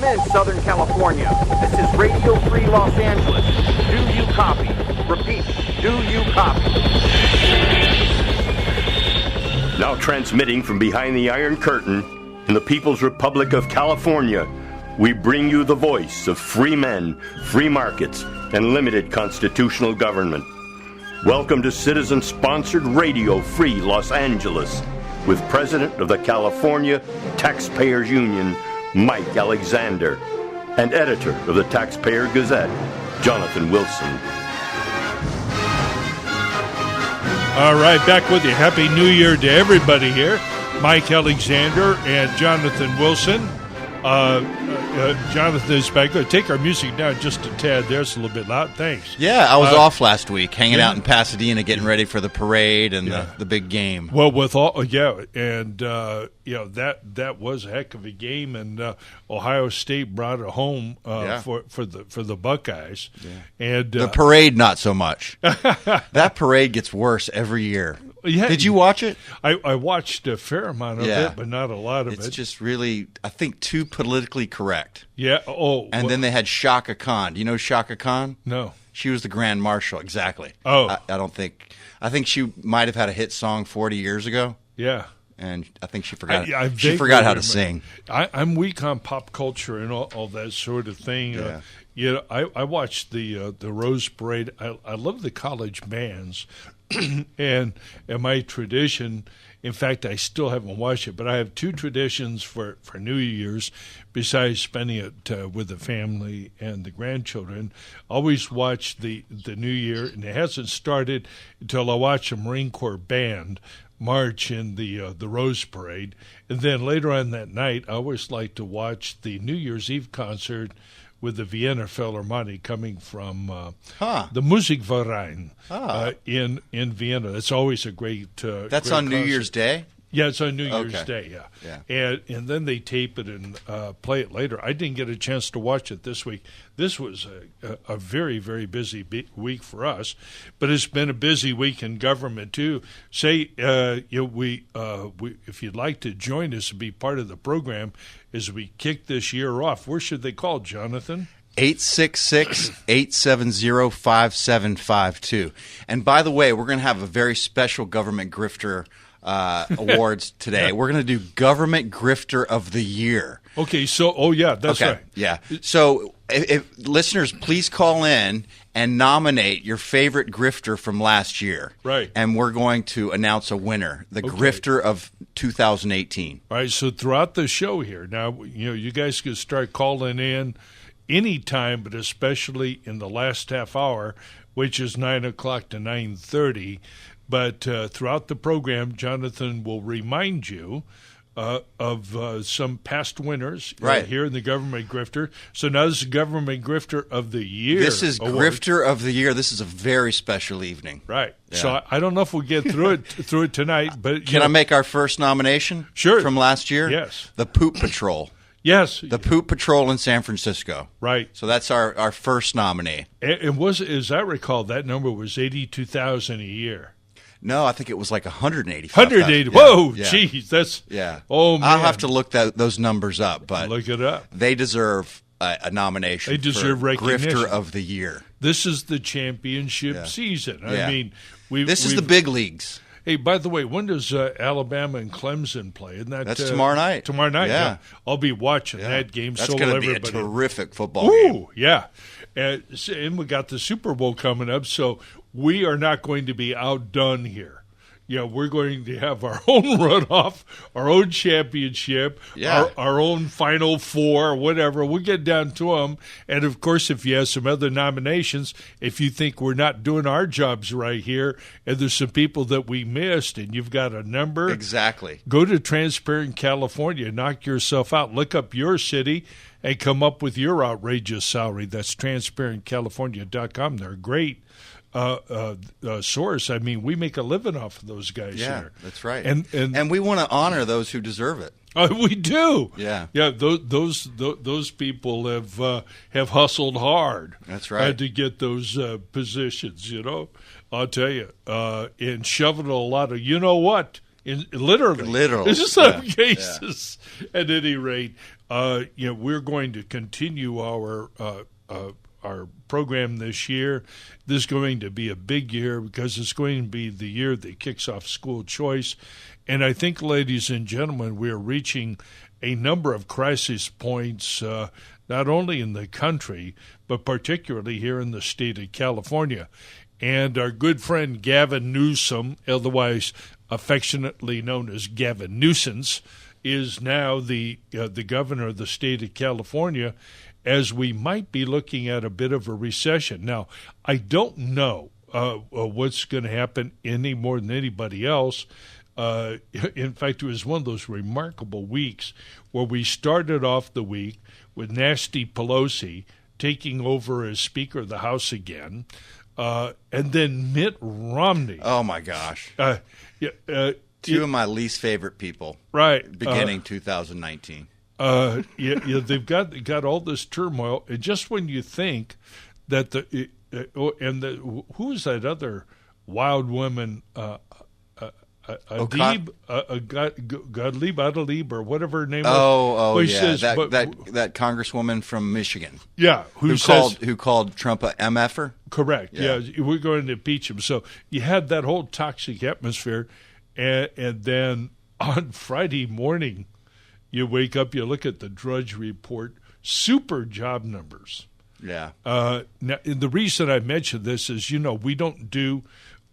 in, Southern California. This is Radio Free Los Angeles. Do you copy? Repeat, do you copy? Now transmitting from behind the Iron Curtain in the People's Republic of California, we bring you the voice of free men, free markets, and limited constitutional government. Welcome to citizen-sponsored Radio Free Los Angeles with President of the California Taxpayers Union, Mike Alexander, and editor of the Taxpayer Gazette, Jonathan Wilson. All right, back with you. Happy New Year to everybody here. Mike Alexander and Jonathan Wilson. Jonathan is back. Take our music down just a tad there. It's a little bit loud. Thanks. Yeah, I was off last week, hanging out in Pasadena, getting ready for the parade and the big game. Well, with all and that was a heck of a game, and Ohio State brought it home for the Buckeyes. Yeah. And the parade, not so much. That parade gets worse every year. Yeah. Did you watch it? I watched a fair amount of it, but not a lot of it. It's just really, I think, too politically correct. Yeah. Then they had Shaka Khan. Do you know Shaka Khan? No. She was the Grand Marshal, exactly. Oh. I think she might have had a hit song 40 years ago. Yeah. And I think she forgot. She forgot how to sing. I'm weak on pop culture and all that sort of thing. Yeah. I watched the Rose Parade. I love the college bands, and my tradition. In fact, I still haven't watched it, but I have two traditions for New Year's besides spending it with the family and the grandchildren. Always watch the New Year, and it hasn't started until I watch a Marine Corps band march in the Rose Parade. And then later on that night, I always like to watch the New Year's Eve concert with the Vienna Philharmonic coming from the Musikverein in Vienna. That's always a great That's great on concert. New Year's Day? Yeah, it's on New Year's Day, yeah. And then they tape it and play it later. I didn't get a chance to watch it this week. This was a very, very busy week for us, but it's been a busy week in government too. Say, we if you'd like to join us and be part of the program as we kick this year off, where should they call, Jonathan? 866-870-5752. And by the way, we're going to have a very special government grifter awards today. We're going to do Government Grifter of the Year. Okay, so, that's right. Yeah. So if listeners, please call in and nominate your favorite grifter from last year. Right. And we're going to announce a winner, the grifter of 2018. All right, so throughout the show here, now, you guys can start calling in anytime, but especially in the last half hour, which is 9 o'clock to 9:30. But throughout the program, Jonathan will remind you of some past winners here in the Government Grifter. So now this is Government Grifter of the Year. This is Grifter of the Year. This is a very special evening. Right. Yeah. So I don't know if we'll get through it tonight. But Can I make our first nomination? Sure. From last year? Yes. The Poop Patrol. Yes. The Poop Patrol in San Francisco. Right. So that's our first nominee. And as I recall, that number was $82,000 a year. No, I think it was like 180. 180. Whoa, geez, that's Oh man, I'll have to look those numbers up, but look it up. They deserve a nomination. They deserve for recognition. Grifter of the Year. This is the championship season. I mean, this is the big leagues. Hey, by the way, when does Alabama and Clemson play? Isn't that that's tomorrow night? Tomorrow night. Yeah, I'll be watching that game. That's going to be a terrific football game. Yeah, and we got the Super Bowl coming up, so we are not going to be outdone here. We're going to have our own runoff, our own championship, our own Final Four, whatever. We'll get down to them. And, of course, if you have some other nominations, if you think we're not doing our jobs right here and there's some people that we missed and you've got a number. Exactly. Go to Transparent California, knock yourself out, look up your city, and come up with your outrageous salary. That's transparentcalifornia.com. They're great. Source. I mean, we make a living off of those guys here. That's right. And we want to honor those who deserve it. We do. Yeah. Those people have hustled hard. That's right. To get those positions. I'll tell you, and shoveled a lot of. You know what? Literally. In some cases. At any rate, we're going to continue our program this year. This is going to be a big year because it's going to be the year that kicks off school choice. And I think, ladies and gentlemen, we're reaching a number of crisis points, not only in the country, but particularly here in the state of California. And our good friend Gavin Newsom, otherwise affectionately known as Gavin Nuisance, is now the governor of the state of California, as we might be looking at a bit of a recession. Now, I don't know what's going to happen any more than anybody else. In fact, it was one of those remarkable weeks where we started off the week with Nasty Pelosi taking over as Speaker of the House again, and then Mitt Romney. Oh, my gosh. Two of my least favorite people. Right. Beginning 2019. They've got all this turmoil, and just when you think that who is that other wild woman, Gottlieb, or whatever her name was. Yeah, says, that congresswoman from Michigan. Yeah, who called Trump a MFer. Correct. Yeah, we're going to impeach him. So you had that whole toxic atmosphere, and then on Friday morning, you wake up, you look at the Drudge Report, super job numbers. Yeah. Now, the reason I mention this is, we don't do,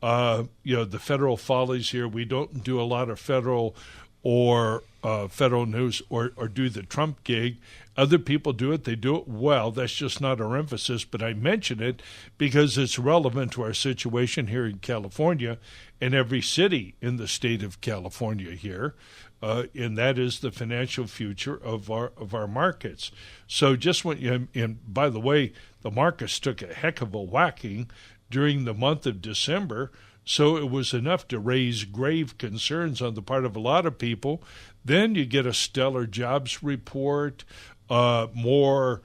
the federal follies here. We don't do a lot of federal news or do the Trump gig. Other people do it. They do it well. That's just not our emphasis. But I mention it because it's relevant to our situation here in California and every city in the state of California here. And that is the financial future of our markets. So just when and by the way, the markets took a heck of a whacking during the month of December, so it was enough to raise grave concerns on the part of a lot of people. Then you get a stellar jobs report, more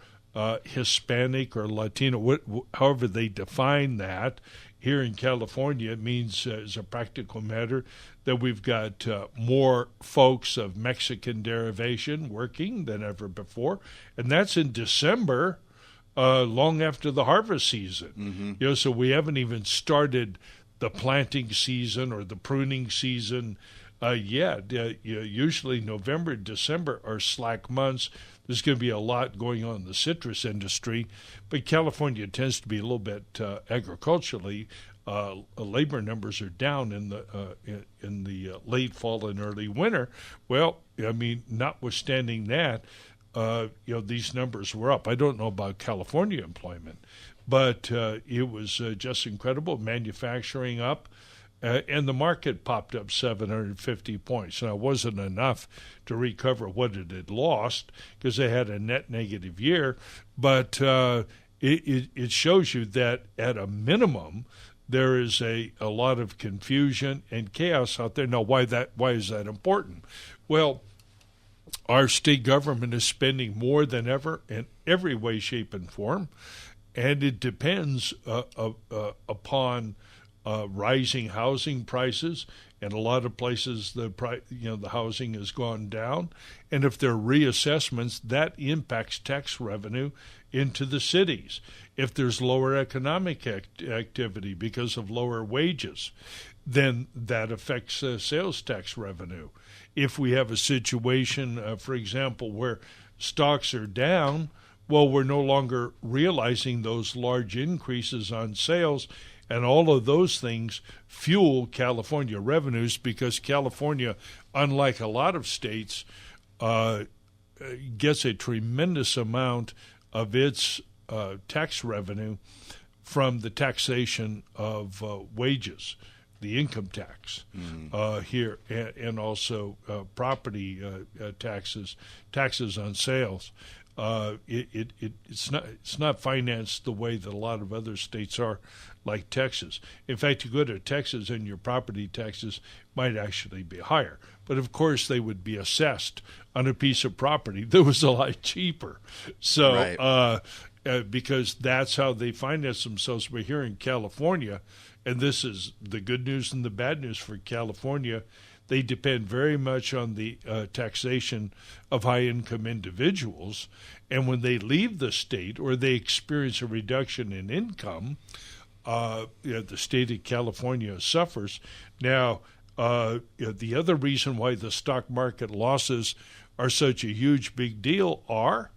Hispanic or Latino, however they define that. Here in California, it means, as a practical matter, that we've got more folks of Mexican derivation working than ever before, and that's in December, long after the harvest season. Mm-hmm. So we haven't even started the planting season or the pruning season yet. Usually November, December are slack months. There's going to be a lot going on in the citrus industry, but California tends to be a little bit agriculturally. Labor numbers are down in the late fall and early winter. Well, I mean, notwithstanding that, these numbers were up. I don't know about California employment, but it was just incredible. Manufacturing up. And the market popped up 750 points. Now, it wasn't enough to recover what it had lost because they had a net negative year, but it shows you that at a minimum there is a lot of confusion and chaos out there. Now, why is that important? Well, our state government is spending more than ever in every way, shape, and form, and it depends upon rising housing prices. In a lot of places, the housing has gone down, and if there are reassessments, that impacts tax revenue into the cities. If there's lower economic activity because of lower wages, then that affects sales tax revenue. If we have a situation, for example, where stocks are down, well, we're no longer realizing those large increases on sales. And all of those things fuel California revenues because California, unlike a lot of states, gets a tremendous amount of its tax revenue from the taxation of wages, the income tax here, and also property taxes on sales. It's not financed the way that a lot of other states are, like Texas. In fact, you go to Texas and your property taxes might actually be higher. But of course, they would be assessed on a piece of property that was a lot cheaper. So, right. Because that's how they finance themselves. But here in California, and this is the good news and the bad news for California, they depend very much on the taxation of high-income individuals. And when they leave the state or they experience a reduction in income, the state of California suffers. Now, the other reason why the stock market losses are such a huge big deal are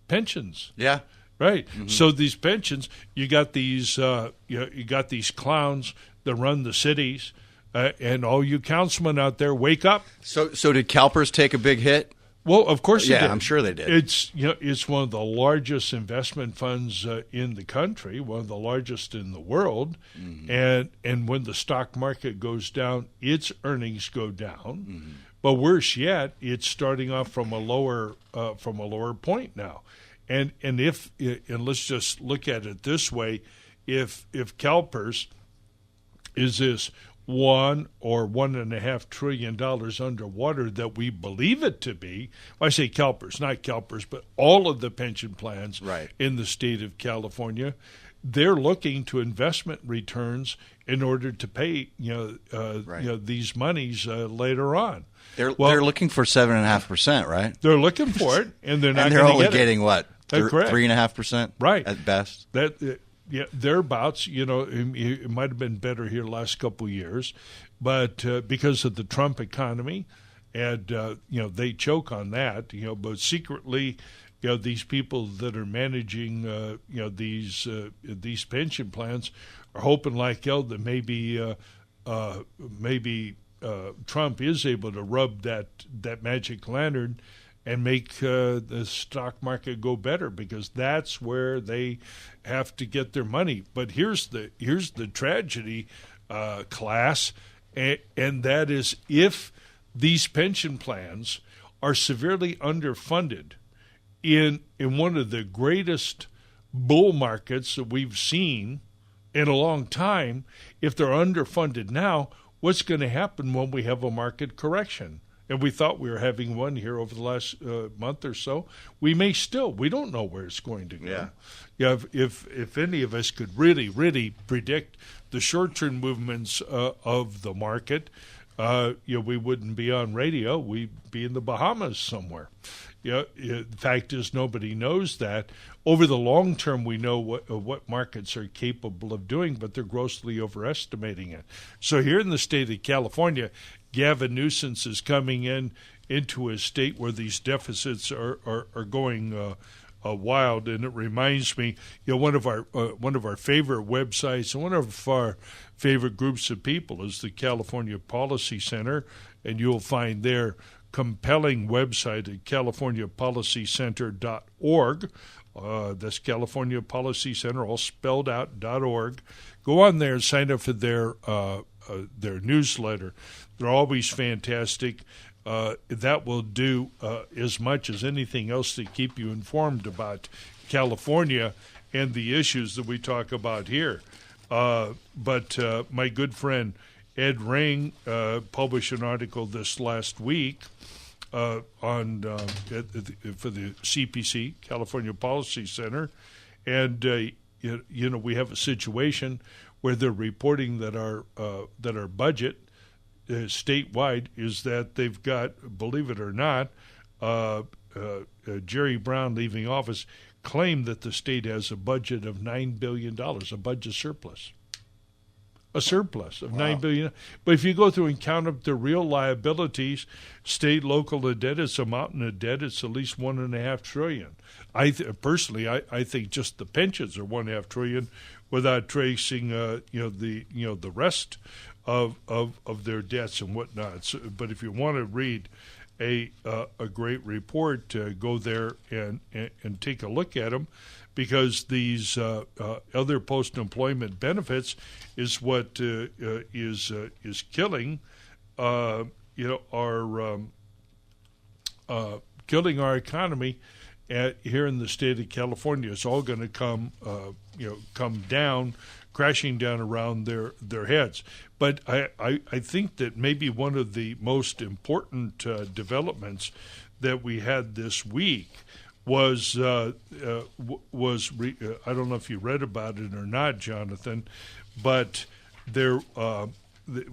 pensions. Yeah. Right. Mm-hmm. So these pensions, you got these you got these clowns that run the cities, and all you councilmen out there, wake up. So did CalPERS take a big hit? Well, of course they did. I'm sure they did. It's one of the largest investment funds in the country, one of the largest in the world, and when the stock market goes down, its earnings go down. Mm-hmm. But worse yet, it's starting off from a lower point now. And let's just look at it this way: if CalPERS is this $1 or $1.5 trillion underwater that we believe it to be, I say CalPERS, not CalPERS, but all of the pension plans in the state of California, they're looking to investment returns in order to pay these monies later on. They're looking for 7.5%, right? They're looking for it, and they're not. And they're only getting what? 3.5%, right? At best. Thereabouts. It might have been better here the last couple of years, but because of the Trump economy, and they choke on that. But secretly, these people that are managing these pension plans are hoping like hell that maybe Trump is able to rub that magic lantern and make the stock market go better, because that's where they have to get their money. But here's the tragedy, class, and that is if these pension plans are severely underfunded in one of the greatest bull markets that we've seen in a long time, if they're underfunded now, what's going to happen when we have a market correction? And we thought we were having one here over the last month or so. We may still. We don't know where it's going to go. Yeah. If any of us could really, really predict the short-term movements of the market, we wouldn't be on radio. We'd be in the Bahamas somewhere. The fact is, nobody knows that. Over the long term, we know what markets are capable of doing, but they're grossly overestimating it. So here in the state of California, Gavin Newsom is coming into a state where these deficits are going wild, and it reminds me, one of our favorite websites and one of our favorite groups of people is the California Policy Center, and you'll find their compelling website at californiapolicycenter.org. That's California Policy Center, all spelled out, .org. Go on there and sign up for their newsletter. They're always fantastic. That will do as much as anything else to keep you informed about California and the issues that we talk about here. But my good friend Ed Ring published an article this last week for the CPC, California Policy Center, and we have a situation where they're reporting that our budget statewide is that they've got, believe it or not, Jerry Brown leaving office claimed that the state has a budget of $9 billion, a budget surplus. A surplus of $9 billion. But if you go through and count up the real liabilities, state, local, and debt, it's a mountain of debt. It's at least $1.5 trillion. Personally, I think just the pensions are $1.5 trillion, without tracing the rest of their debts and whatnot. So, but if you want to read a great report, go there and take a look at them, because these other post-employment benefits is what is killing killing our economy here in the state of California. It's all going to come down, crashing down around their heads. But I think that maybe one of the most important developments that we had this week was I don't know if you read about it or not, Jonathan, but there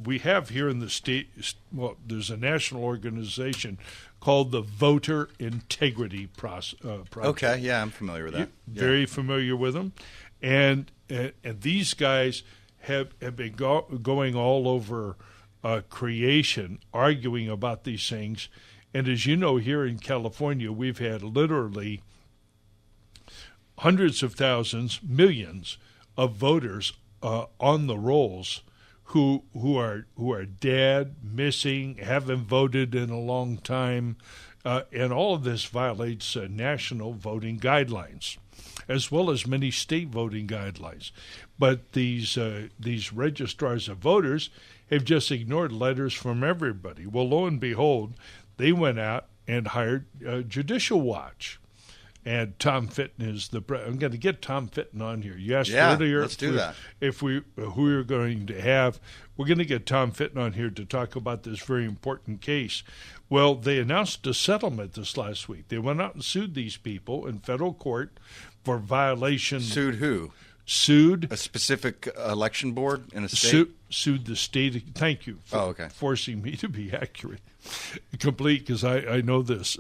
we have here in the state, well, there's a national organization called the Voter Integrity Project. Okay, yeah, I'm familiar with that. Very familiar with them. And these guys have been going all over creation, arguing about these things. And as you know, here in California, we've had literally hundreds of thousands, millions of voters on the rolls who are dead, missing, haven't voted in a long time, and all of this violates national voting guidelines, as well as many state voting guidelines. But these registrars of voters have just ignored letters from everybody. Well, lo and behold, they went out and hired Judicial Watch. And Tom Fitton is I'm going to get Tom Fitton on here. You asked earlier let's do that. Who we're going to have. We're going to get Tom Fitton on here to talk about this very important case. Well, they announced a settlement this last week. They went out and sued these people in federal court for violation. Sued who? Sued a specific election board in a state? Sued the state. Thank you for forcing me to be accurate. Complete, because I know this,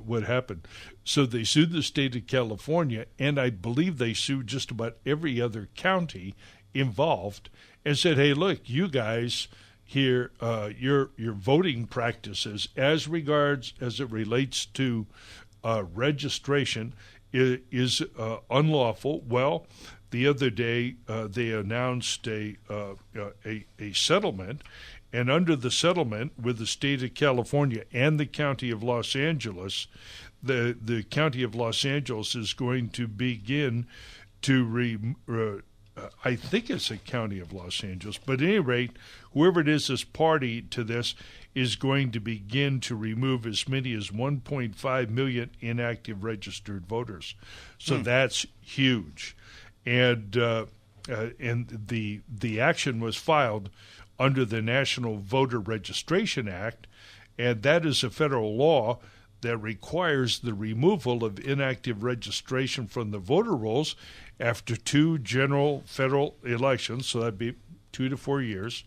what happened. So they sued the state of California, and I believe they sued just about every other county involved and said, hey, look, you guys here, your voting practices as it relates to registration is unlawful. Well, the other day they announced a settlement. And under the settlement with the state of California and the county of Los Angeles, the county of Los Angeles is going to begin to I think it's the county of Los Angeles, but at any rate, whoever it is party to this is going to begin to remove as many as 1.5 million inactive registered voters. So that's huge. And the action was filed under the National Voter Registration Act, and that is a federal law that requires the removal of inactive registration from the voter rolls after 2 general federal elections, so that'd be 2 to 4 years.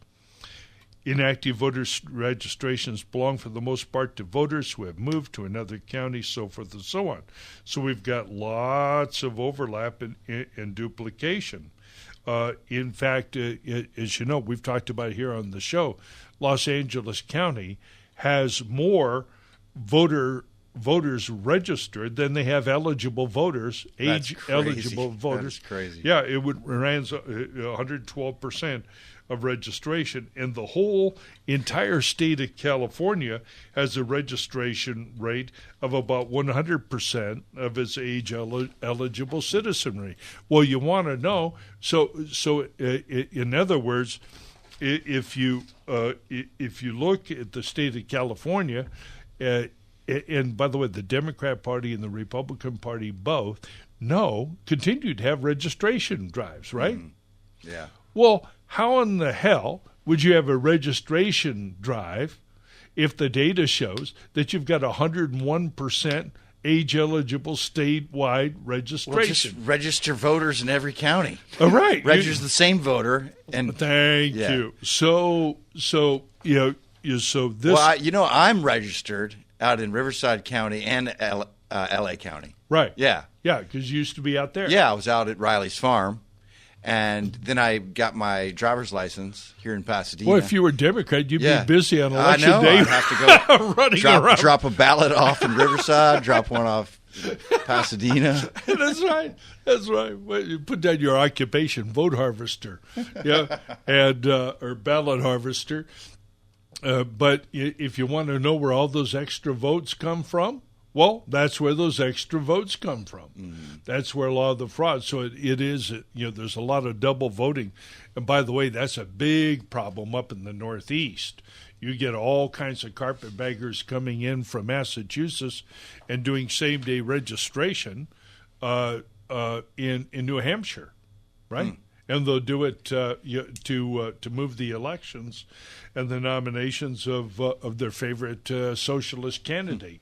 Inactive voter registrations belong for the most part to voters who have moved to another county, so forth and so on. So we've got lots of overlap and duplication. In fact, as you know, we've talked about here on the show, Los Angeles County has more voters registered than they have eligible voters, age-eligible voters. That's crazy. Yeah, it would runs 112% of registration, and the whole entire state of California has a registration rate of about 100% of its age-eligible citizenry. Well, you want to know, so in other words, if you look at the state of California, and by the way, the Democrat Party and the Republican Party both continue to have registration drives, right? Yeah. Well, how in the hell would you have a registration drive if the data shows that you've got 101% age-eligible statewide registration? Well, just register voters in every county. All right. Register the same voter. Thank you. So this. Well, I'm registered out in Riverside County and L.A. County. Right. Yeah. Yeah, because you used to be out there. Yeah, I was out at Riley's Farm. And then I got my driver's license here in Pasadena. Well, if you were Democrat, you'd be busy on election day. I'd have to go running around. Drop a ballot off in Riverside, drop one off Pasadena. That's right. Well, you put down your occupation, vote harvester, and or ballot harvester. But if you want to know where all those extra votes come from, well, that's where those extra votes come from. Mm-hmm. That's where a lot of the fraud. So it is, there's a lot of double voting. And by the way, that's a big problem up in the Northeast. You get all kinds of carpetbaggers coming in from Massachusetts and doing same-day registration in New Hampshire, right? Mm. And they'll do it to move the elections and the nominations of their favorite socialist candidate.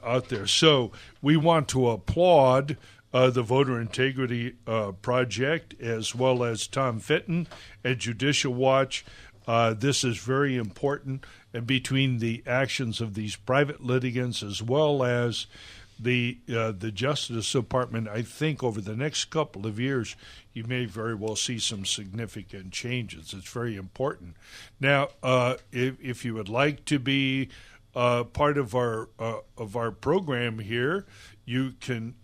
Out there. So we want to applaud the Voter Integrity Project, as well as Tom Fitton at Judicial Watch. This is very important, and between the actions of these private litigants as well as the Justice Department, I think over the next couple of years, you may very well see some significant changes. It's very important. Now, if you would like to be part of our program here, you can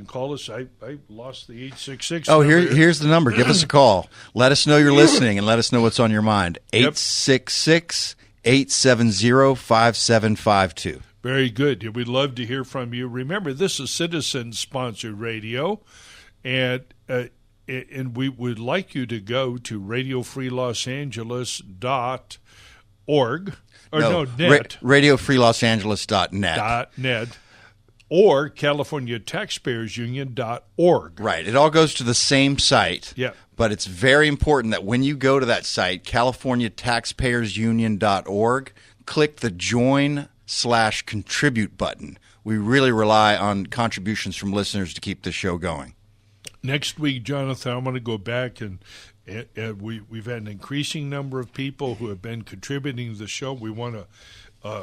call us. I lost the 866. Oh, here's the number. Give us a call. Let us know you're listening and let us know what's on your mind. 866-870-5752. Very good. We'd love to hear from you. Remember, this is citizen-sponsored radio, and we would like you to go to radiofreelosangeles.org. Net. RadioFreeLosAngeles.net. .net. Or CaliforniaTaxpayersUnion.org. Right. It all goes to the same site. Yeah. But it's very important that when you go to that site, CaliforniaTaxpayersUnion.org, click the join/contribute button. We really rely on contributions from listeners to keep the show going. Next week, Jonathan, I'm going to go back and we've had an increasing number of people who have been contributing to the show. We want to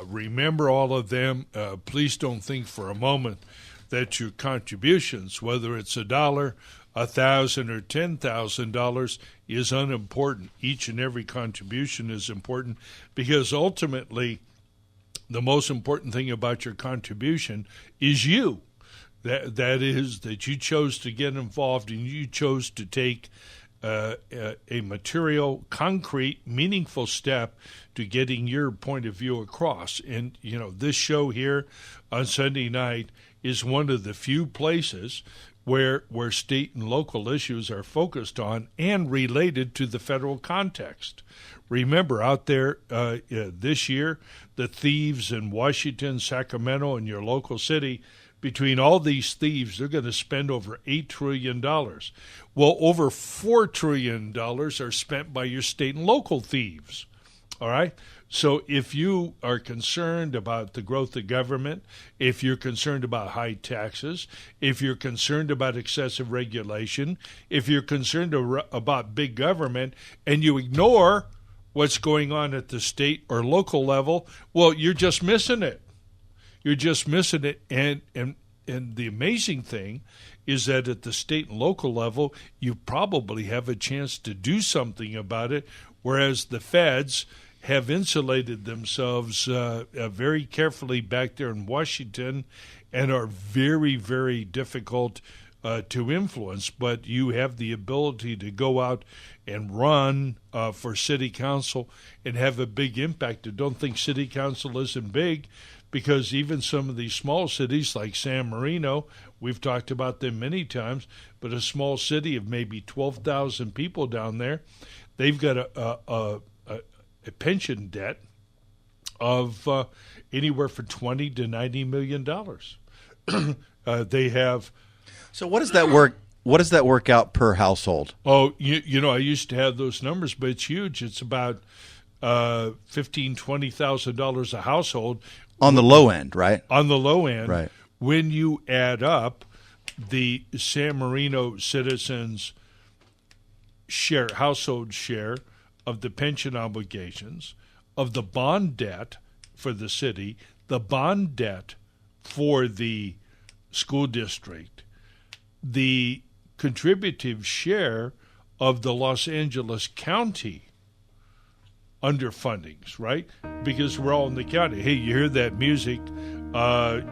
remember all of them. Please don't think for a moment that your contributions, whether it's $1, $1,000, or $10,000, is unimportant. Each and every contribution is important because ultimately the most important thing about your contribution is you. That is that you chose to get involved and you chose to take a material, concrete, meaningful step to getting your point of view across. And, this show here on Sunday night is one of the few places where state and local issues are focused on and related to the federal context. Remember, out there this year, the thieves in Washington, Sacramento, and your local city, between all these thieves, they're going to spend over $8 trillion. Well, over $4 trillion are spent by your state and local thieves. All right? So if you are concerned about the growth of government, if you're concerned about high taxes, if you're concerned about excessive regulation, if you're concerned about big government, and you ignore what's going on at the state or local level, well, you're just missing it. You're just missing it. And the amazing thing is that at the state and local level, you probably have a chance to do something about it, whereas the feds have insulated themselves very carefully back there in Washington and are very, very difficult to influence. But you have the ability to go out and run for city council and have a big impact. I don't think city council isn't big, because even some of these small cities like San Marino, we've talked about them many times, but a small city of maybe 12,000 people down there, they've got a pension debt of anywhere from $20 to $90 million. They have. So what does that work? What does that work out per household? Oh, I used to have those numbers, but it's huge. It's about $15,000, $20,000 a household. On the low end, right? On the low end. Right. When you add up the San Marino citizens' household share of the pension obligations, of the bond debt for the city, the bond debt for the school district, the contributive share of the Los Angeles County underfundings, right? Because we're all in the county. Hey, you hear that music? That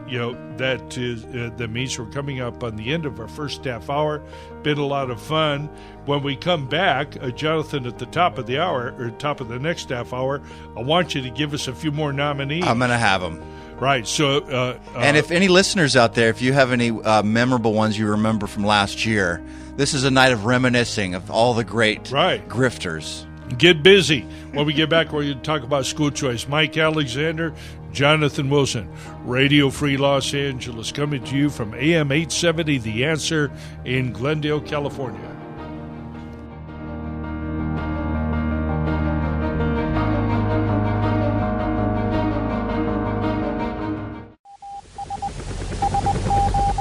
means we're coming up on the end of our first half hour. Been a lot of fun. When we come back, Jonathan, at the top of the hour, or top of the next half hour, I want you to give us a few more nominees. I'm going to have them. Right. So, and if any listeners out there, if you have any memorable ones you remember from last year, this is a night of reminiscing of all the great grifters. Get busy. When we get back, we're going to talk about school choice. Mike Alexander, Jonathan Wilson, Radio Free Los Angeles, coming to you from AM 870, The Answer in Glendale, California.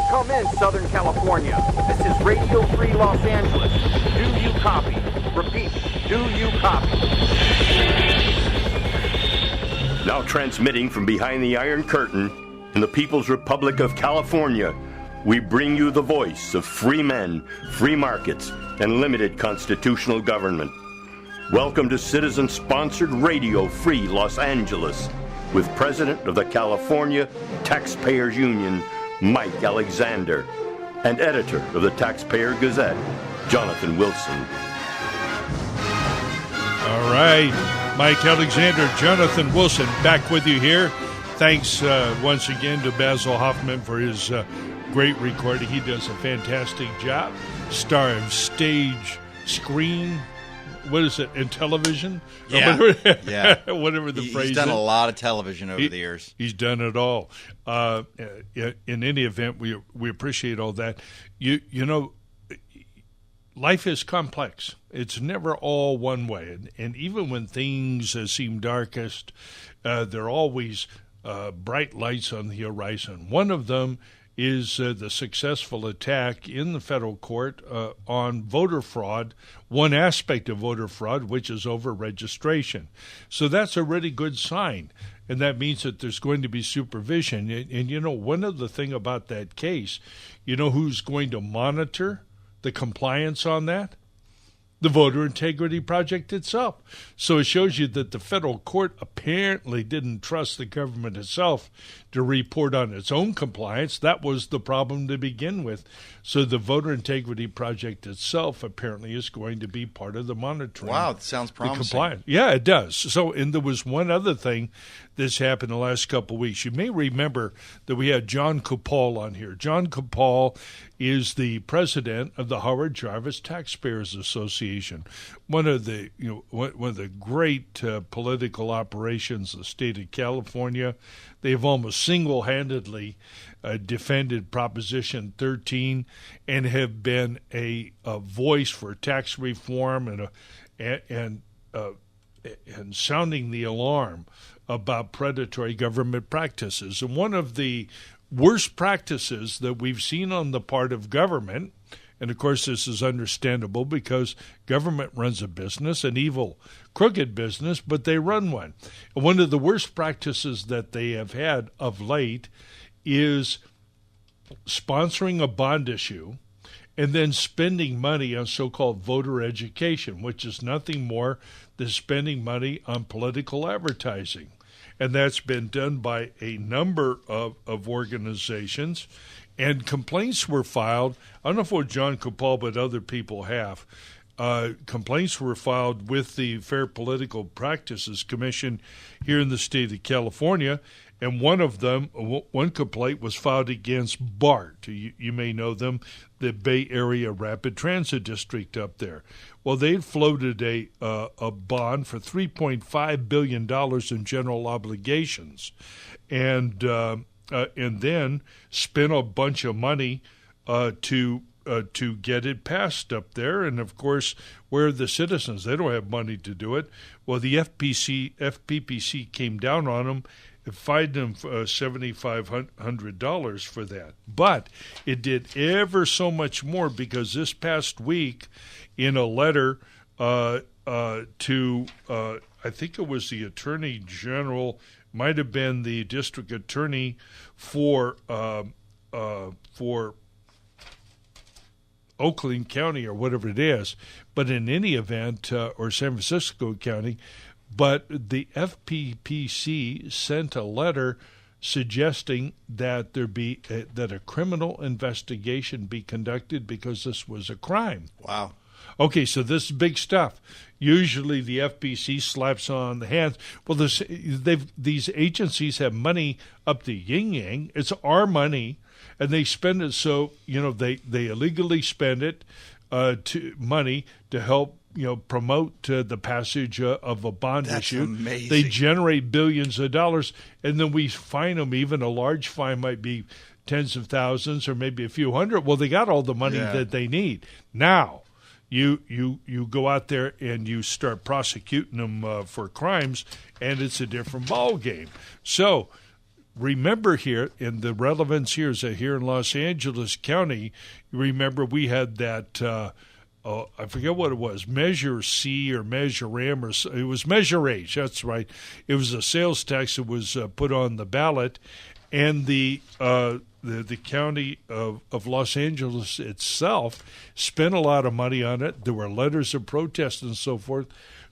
Come in, Southern California. This is Radio Free Los Angeles. Do you copy? Repeat, do you copy? Now transmitting from behind the Iron Curtain in the People's Republic of California, we bring you the voice of free men, free markets, and limited constitutional government. Welcome to citizen-sponsored Radio Free Los Angeles with President of the California Taxpayers Union, Mike Alexander, and editor of the Taxpayer Gazette, Jonathan Wilson. All right, Mike Alexander, Jonathan Wilson, back with you here. Thanks once again to Basil Hoffman for his great recording. He does a fantastic job. Star of stage, screen, what is it, and television? Yeah, whatever the phrase is. He's done a lot of television over the years. He's done it all. In any event, we appreciate all that. You know, life is complex. It's never all one way. And even when things seem darkest, there are always bright lights on the horizon. One of them is the successful attack in the federal court on voter fraud, one aspect of voter fraud, which is over registration. So that's a really good sign, and that means that there's going to be supervision. And you know, one of the thing about that case, you know who's going to monitor the compliance on that? The Voter Integrity Project itself. So it shows you that the federal court apparently didn't trust the government itself to report on its own compliance. That was the problem to begin with. So the Voter Integrity Project itself apparently is going to be part of the monitoring. Wow, that sounds promising. Compliance. Yeah, it does. So, and there was one other thing that's happened the last couple of weeks. You may remember that we had John Kupal on here. John Kupal is the president of the Howard Jarvis Taxpayers Association, one of the great political operations of the state of California. They've almost single-handedly defended Proposition 13 and have been a voice for tax reform and sounding the alarm about predatory government practices. And one of the worst practices that we've seen on the part of government, and of course this is understandable because government runs a business, an evil, crooked business, but they run one. And one of the worst practices that they have had of late is sponsoring a bond issue and then spending money on so-called voter education, which is nothing more than spending money on political advertising. And that's been done by a number of organizations. And complaints were filed. I don't know if it was John Kupal, but other people have. Complaints were filed with the Fair Political Practices Commission here in the state of California. And one of them, one complaint was filed against BART. You may know them, the Bay Area Rapid Transit District up there. Well, they floated a bond for $3.5 billion in general obligations, and then spent a bunch of money to get it passed up there. And of course, where are the citizens? They don't have money to do it. Well, the FPPC came down on them. It fined them $7,500 for that. But it did ever so much more because this past week, in a letter to, I think it was the Attorney General, might have been the District Attorney for Oakland County or whatever it is, but in any event, or San Francisco County. But the FPPC sent a letter suggesting that that a criminal investigation be conducted because this was a crime. Wow. Okay, so this is big stuff. Usually the FPC slaps on the hands. Well, these agencies have money up the yin-yang. It's our money, and they spend it so, they illegally spend it money to help promote the passage of a bond issue. That's amazing. They generate billions of dollars, and then we fine them. Even a large fine might be tens of thousands or maybe a few hundred. Well, they got all the money that they need. Now, you go out there and you start prosecuting them for crimes, and it's a different ball game. So remember here, and the relevance here is that here in Los Angeles County, you remember we had that I forget what it was, Measure C or Measure M, it was Measure H. That's right. It was a sales tax that was put on the ballot, and the county of Los Angeles itself spent a lot of money on it. There were letters of protest and so forth.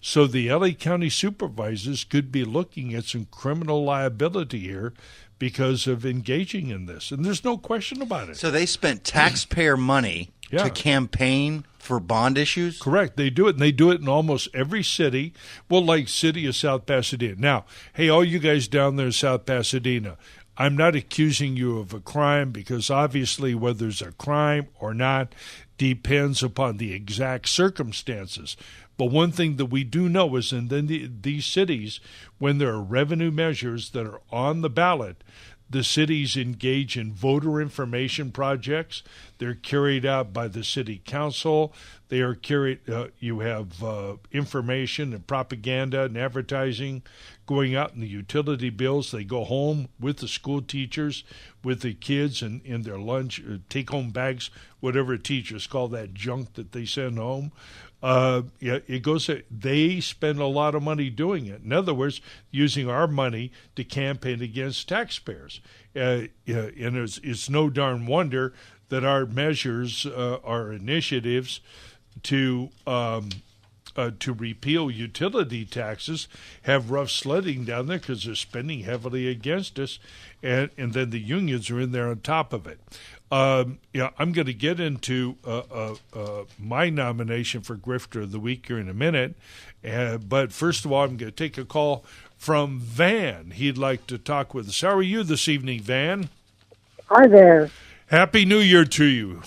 So the LA County supervisors could be looking at some criminal liability here because of engaging in this. And there's no question about it. So they spent taxpayer money Yeah. to campaign for bond issues? Correct. They do it, and they do it in almost every city. Well, like city of South Pasadena. Now, hey, all you guys down there in South Pasadena, I'm not accusing you of a crime because obviously whether it's a crime or not depends upon the exact circumstances. But one thing that we do know is in these cities, when there are revenue measures that are on the ballot, the cities engage in voter information projects. They're carried out by the city council. They are carried. You have information and propaganda and advertising going out in the utility bills. They go home with the school teachers, with the kids, and in their lunch take-home bags, whatever teachers call that junk that they send home. It goes. They spend a lot of money doing it. In other words, using our money to campaign against taxpayers. And it's no darn wonder that our measures, our initiatives to repeal utility taxes have rough sledding down there because they're spending heavily against us, and then the unions are in there on top of it. I'm going to get into my nomination for Grifter of the Week here in a minute, but first of all, I'm going to take a call from Van. He'd like to talk with us. How are you this evening, Van? Hi there. Happy New Year to you.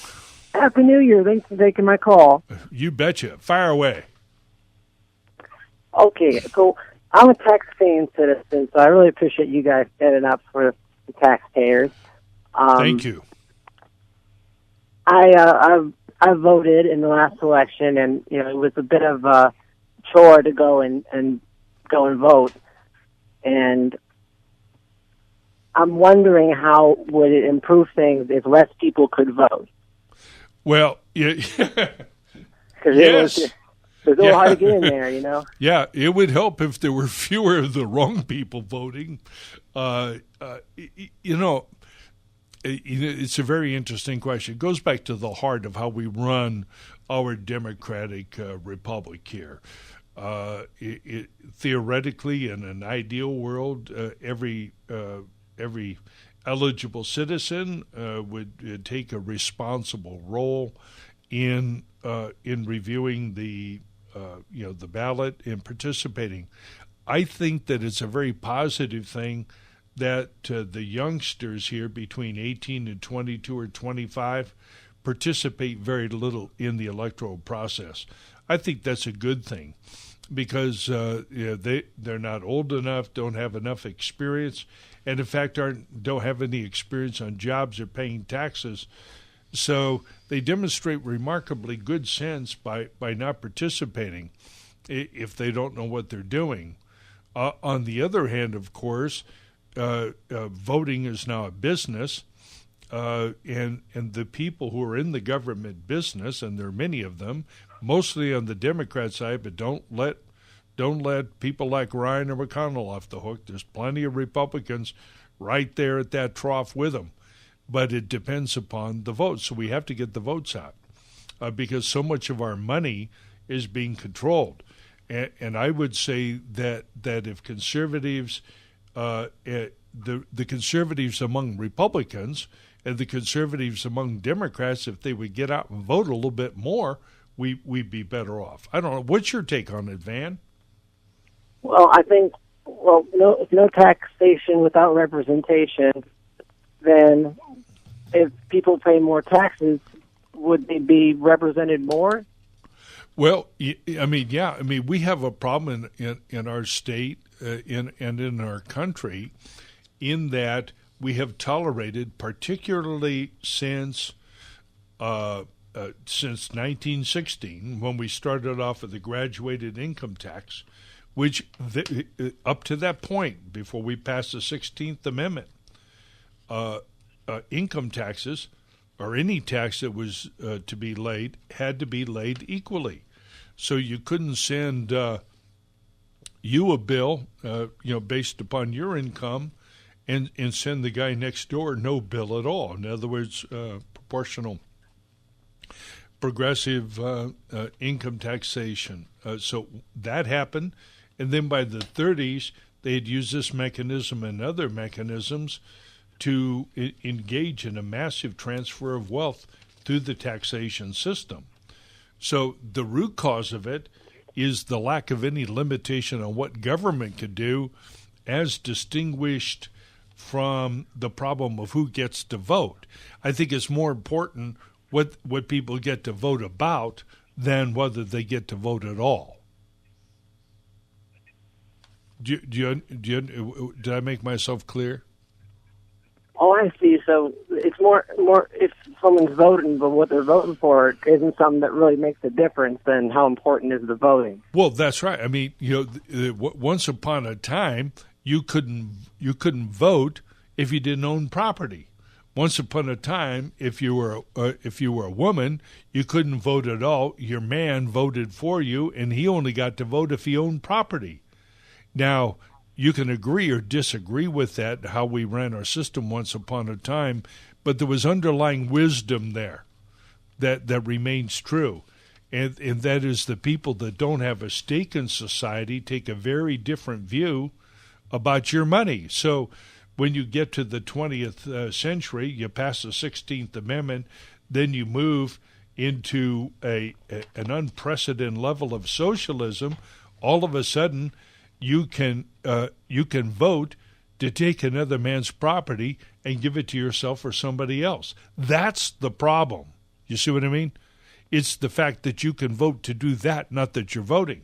Happy New Year. Thanks for taking my call. You betcha. Fire away. Okay, so I'm a taxpaying citizen, so I really appreciate you guys standing up for the taxpayers. Thank you. I voted in the last election, and it was a bit of a chore to go and vote. And I'm wondering how would it improve things if less people could vote? Well, yeah. Because it was a little hard to get in there, Yeah, it would help if there were fewer of the wrong people voting. It's a very interesting question. It goes back to the heart of how we run our democratic republic here. Theoretically, in an ideal world, every eligible citizen would take a responsible role in reviewing the ballot and participating. I think that it's a very positive thing that the youngsters here between 18 and 22 or 25 participate very little in the electoral process. I think that's a good thing because they're not old enough, don't have enough experience, and in fact don't have any experience on jobs or paying taxes. So they demonstrate remarkably good sense by not participating if they don't know what they're doing. On the other hand, of course, voting is now a business, and the people who are in the government business, and there are many of them, mostly on the Democrat side, but don't let people like Ryan or McConnell off the hook. There's plenty of Republicans right there at that trough with them. But it depends upon the votes. So we have to get the votes out because so much of our money is being controlled. And I would say that if conservatives, the conservatives among Republicans and the conservatives among Democrats, if they would get out and vote a little bit more, we'd be better off. I don't know. What's your take on it, Van? Well, I think, no taxation without representation, then if people pay more taxes, would they be represented more? Well, we have a problem in our state and in our country in that we have tolerated, particularly since 1916, when we started off with the graduated income tax, which up to that point, before we passed the 16th Amendment, income taxes or any tax that was to be laid had to be laid equally. So you couldn't send you a bill, based upon your income, and send the guy next door no bill at all. In other words, proportional, progressive income taxation. So that happened, and then by the 30s, they had used this mechanism and other mechanisms to engage in a massive transfer of wealth through the taxation system. So the root cause of it is the lack of any limitation on what government could do, as distinguished from the problem of who gets to vote. I think it's more important what people get to vote about than whether they get to vote at all. Did I make myself clear? Oh, I see. So it's more if someone's voting, but what they're voting for isn't something that really makes a difference, then how important is the voting? Well, that's right. I mean, once upon a time, you couldn't vote if you didn't own property. Once upon a time, if you were a woman, you couldn't vote at all. Your man voted for you, and he only got to vote if he owned property. Now, you can agree or disagree with that, how we ran our system once upon a time, but there was underlying wisdom there that remains true. And that is the people that don't have a stake in society take a very different view about your money. So when you get to the 20th century, you pass the 16th Amendment, then you move into an unprecedented level of socialism. All of a sudden, you can vote to take another man's property and give it to yourself or somebody else. That's the problem. You see what I mean? It's the fact that you can vote to do that, not that you're voting.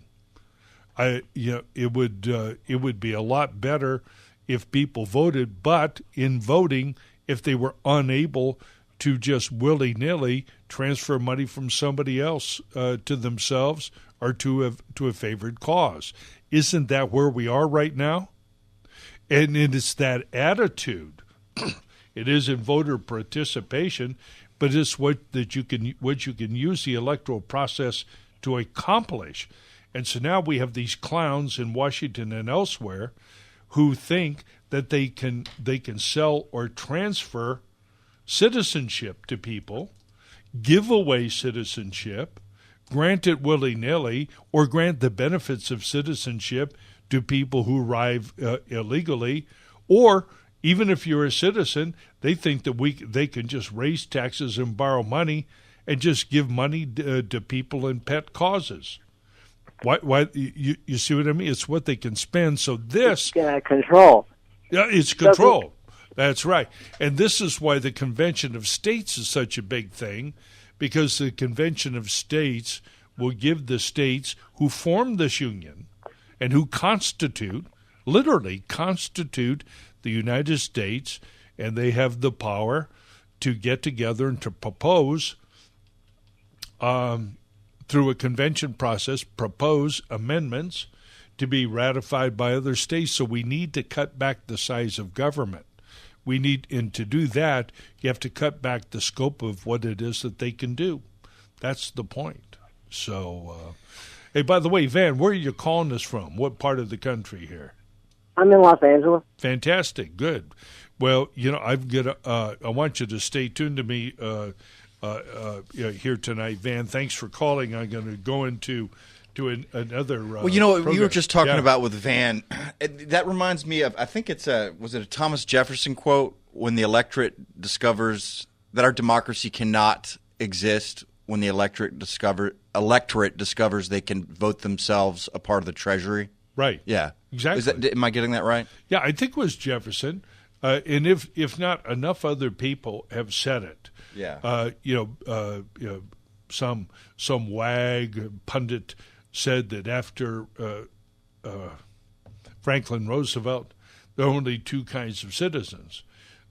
It would be a lot better if people voted, but in voting, if they were unable to just willy-nilly transfer money from somebody else to themselves or to a favored cause. Isn't that where we are right now? And it's that attitude. It is in voter participation, but it's what you can use the electoral process to accomplish. And so now we have these clowns in Washington and elsewhere who think that they can sell or transfer citizenship to people, give away citizenship, grant it willy-nilly, or grant the benefits of citizenship to people who arrive illegally, or even if you're a citizen, they think that they can just raise taxes and borrow money and just give money to people in pet causes. Why you see what I mean? It's what they can spend. So this control. Yeah, it's control. That's right. And this is why the Convention of States is such a big thing, because the Convention of States will give the states who form this union and who literally constitute the United States, and they have the power to get together and to propose, through a convention process, propose amendments to be ratified by other states. So we need to cut back the size of government. And to do that, you have to cut back the scope of what it is that they can do. That's the point. So, hey, by the way, Van, where are you calling us from? What part of the country here? I'm in Los Angeles. Fantastic. Good. Well, I want you to stay tuned to me here tonight, Van. Thanks for calling. I'm going to go into another. Well, you were just talking about with Van. That reminds me of, I think was it a Thomas Jefferson quote, when the electorate discovers that our democracy cannot exist when the electorate discovers they can vote themselves a part of the treasury. Right. Yeah. Exactly. Am I getting that right? Yeah, I think it was Jefferson. And if not, enough other people have said it. Yeah. Some wag pundit said that after Franklin Roosevelt, there are only two kinds of citizens: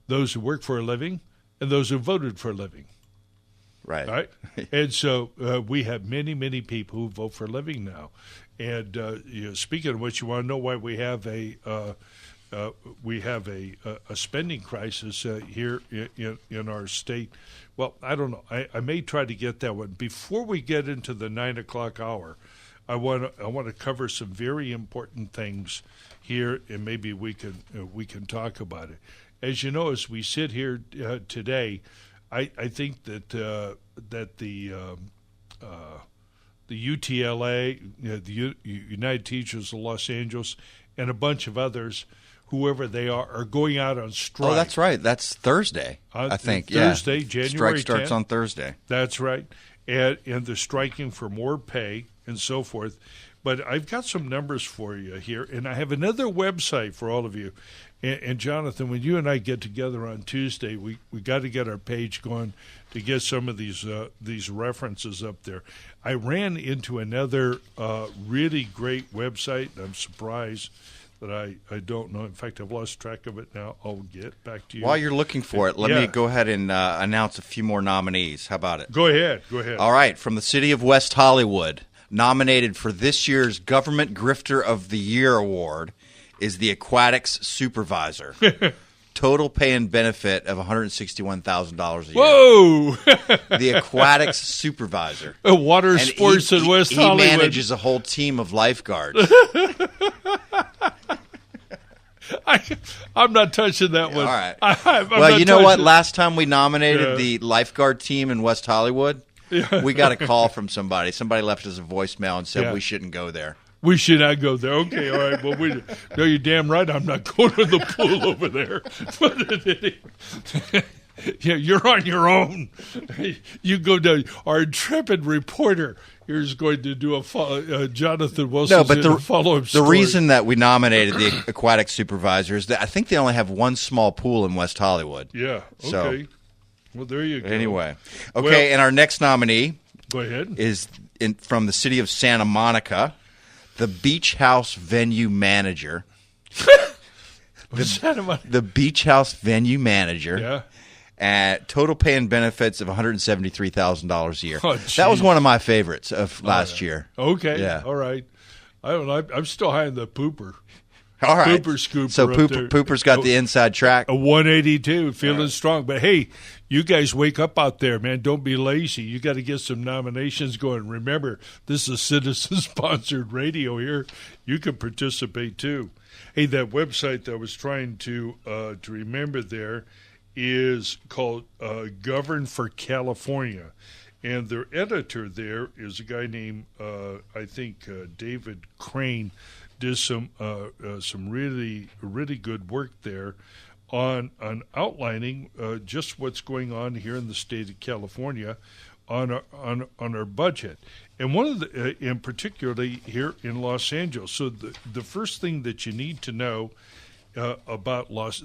those who work for a living and those who voted for a living. Right. And so we have many, many people who vote for a living now. And speaking of which, you want to know why we have a we have a spending crisis here in our state. Well, I don't know. I may try to get that one before we get into the 9 o'clock hour. I want to cover some very important things here, and maybe we can talk about it. As you know, as we sit here today, I think that that the UTLA, the United Teachers of Los Angeles, and a bunch of others, whoever they are going out on strike. Oh, that's right. That's Thursday, I think. Thursday, January 10th. Strike starts on Thursday. That's right. And they're striking for more pay and so forth. But I've got some numbers for you here, and I have another website for all of you. And Jonathan, when you and I get together on Tuesday, we got to get our page going to get some of these references up there. I ran into another really great website. I'm surprised that I don't know. In fact, I've lost track of it now. I'll get back to you. While you're looking for it, let me go ahead and announce a few more nominees. How about it? Go ahead. All right. From the city of West Hollywood, nominated for this year's Government Grifter of the Year Award is the Aquatics Supervisor. Total pay and benefit of $161,000 a year. Whoa! The Aquatics Supervisor. Water sports in West Hollywood. He manages a whole team of lifeguards. I'm not touching that one. All right. Well, you know what? Last time we nominated the lifeguard team in West Hollywood, we got a call from somebody. Somebody left us a voicemail and said we shouldn't go there. We should not go there. Okay, all right. Well, no, you're damn right. I'm not going to the pool over there. Yeah, you're on your own. You go down. Our intrepid reporter here is going to do a Jonathan Wilson. No, but follow-up the story. reason that we nominated the Aquatic Supervisor is that I think they only have one small pool in West Hollywood. Yeah. Okay. So, well, there you go. Anyway, okay, and our next nominee go ahead is from the city of Santa Monica. The Beach House Venue Manager. The Beach House Venue Manager. Yeah. At total pay and benefits of $173,000 a year. Oh, that was one of my favorites of last year. Okay. Yeah. All right. I don't know. I'm still high on the pooper. All right. Pooper scooper. So Pooper's got the inside track. A 182, feeling strong. But hey, you guys wake up out there, man. Don't be lazy. You got to get some nominations going. Remember, this is citizen-sponsored radio here. You can participate too. Hey, that website that I was trying to remember there is called Govern for California. And their editor there is a guy named, I think, David Crane. Did some really good work there on outlining just what's going on here in the state of California on our budget, and one of the in particularly here in Los Angeles. So the first thing that you need to know about Los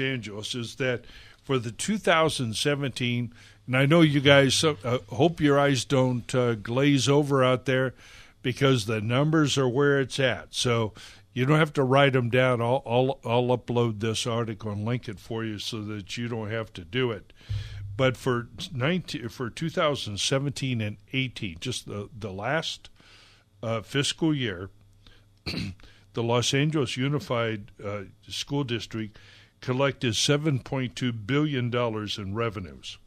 Angeles is that for the 2017, and I know you guys hope your eyes don't glaze over out there, because the numbers are where it's at. So you don't have to write them down. I'll upload this article and link it for you so that you don't have to do it. But for 2017 and 18, just the last fiscal year, the Los Angeles Unified School District collected $7.2 billion in revenues.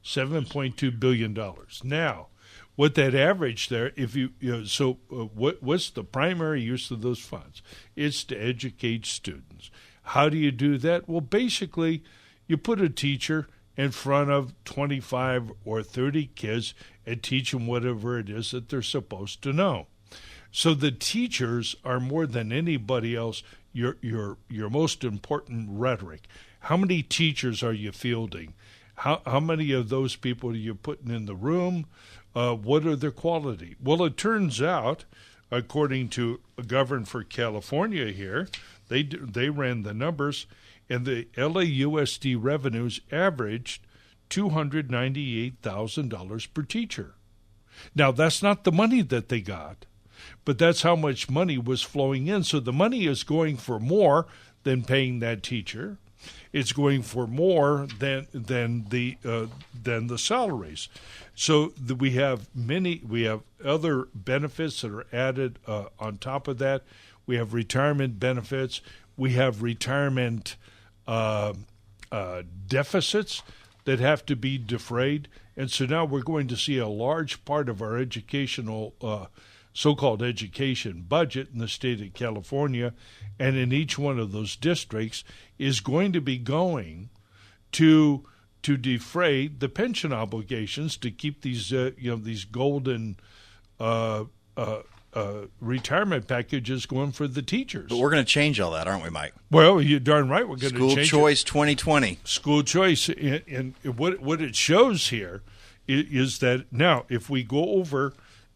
$7.2 billion. Now, what that average there, what's the primary use of those funds? It's to educate students. How do you do that? Well, basically, you put a teacher in front of 25 or 30 kids and teach them whatever it is that they're supposed to know. So the teachers are more than anybody else your most important rhetoric. How many teachers are you fielding? How many of those people are you putting in the room? What are their quality? Well, it turns out, according to Govern for California here, they ran the numbers, and the LAUSD revenues averaged $298,000 per teacher. Now, that's not the money that they got, but that's how much money was flowing in. So the money is going for more than paying that teacher. It's going for more than the salaries. So we have other benefits that are added on top of that. We have retirement benefits. We have retirement deficits that have to be defrayed. And so now we're going to see a large part of our educational, so-called education budget in the state of California and in each one of those districts is going to be going to defray the pension obligations to keep these, these golden retirement packages going for the teachers. But we're going to change all that, aren't we, Mike? Well, you're darn right we're going to change School Choice 2020. School Choice. And what it shows here is that now if we go over,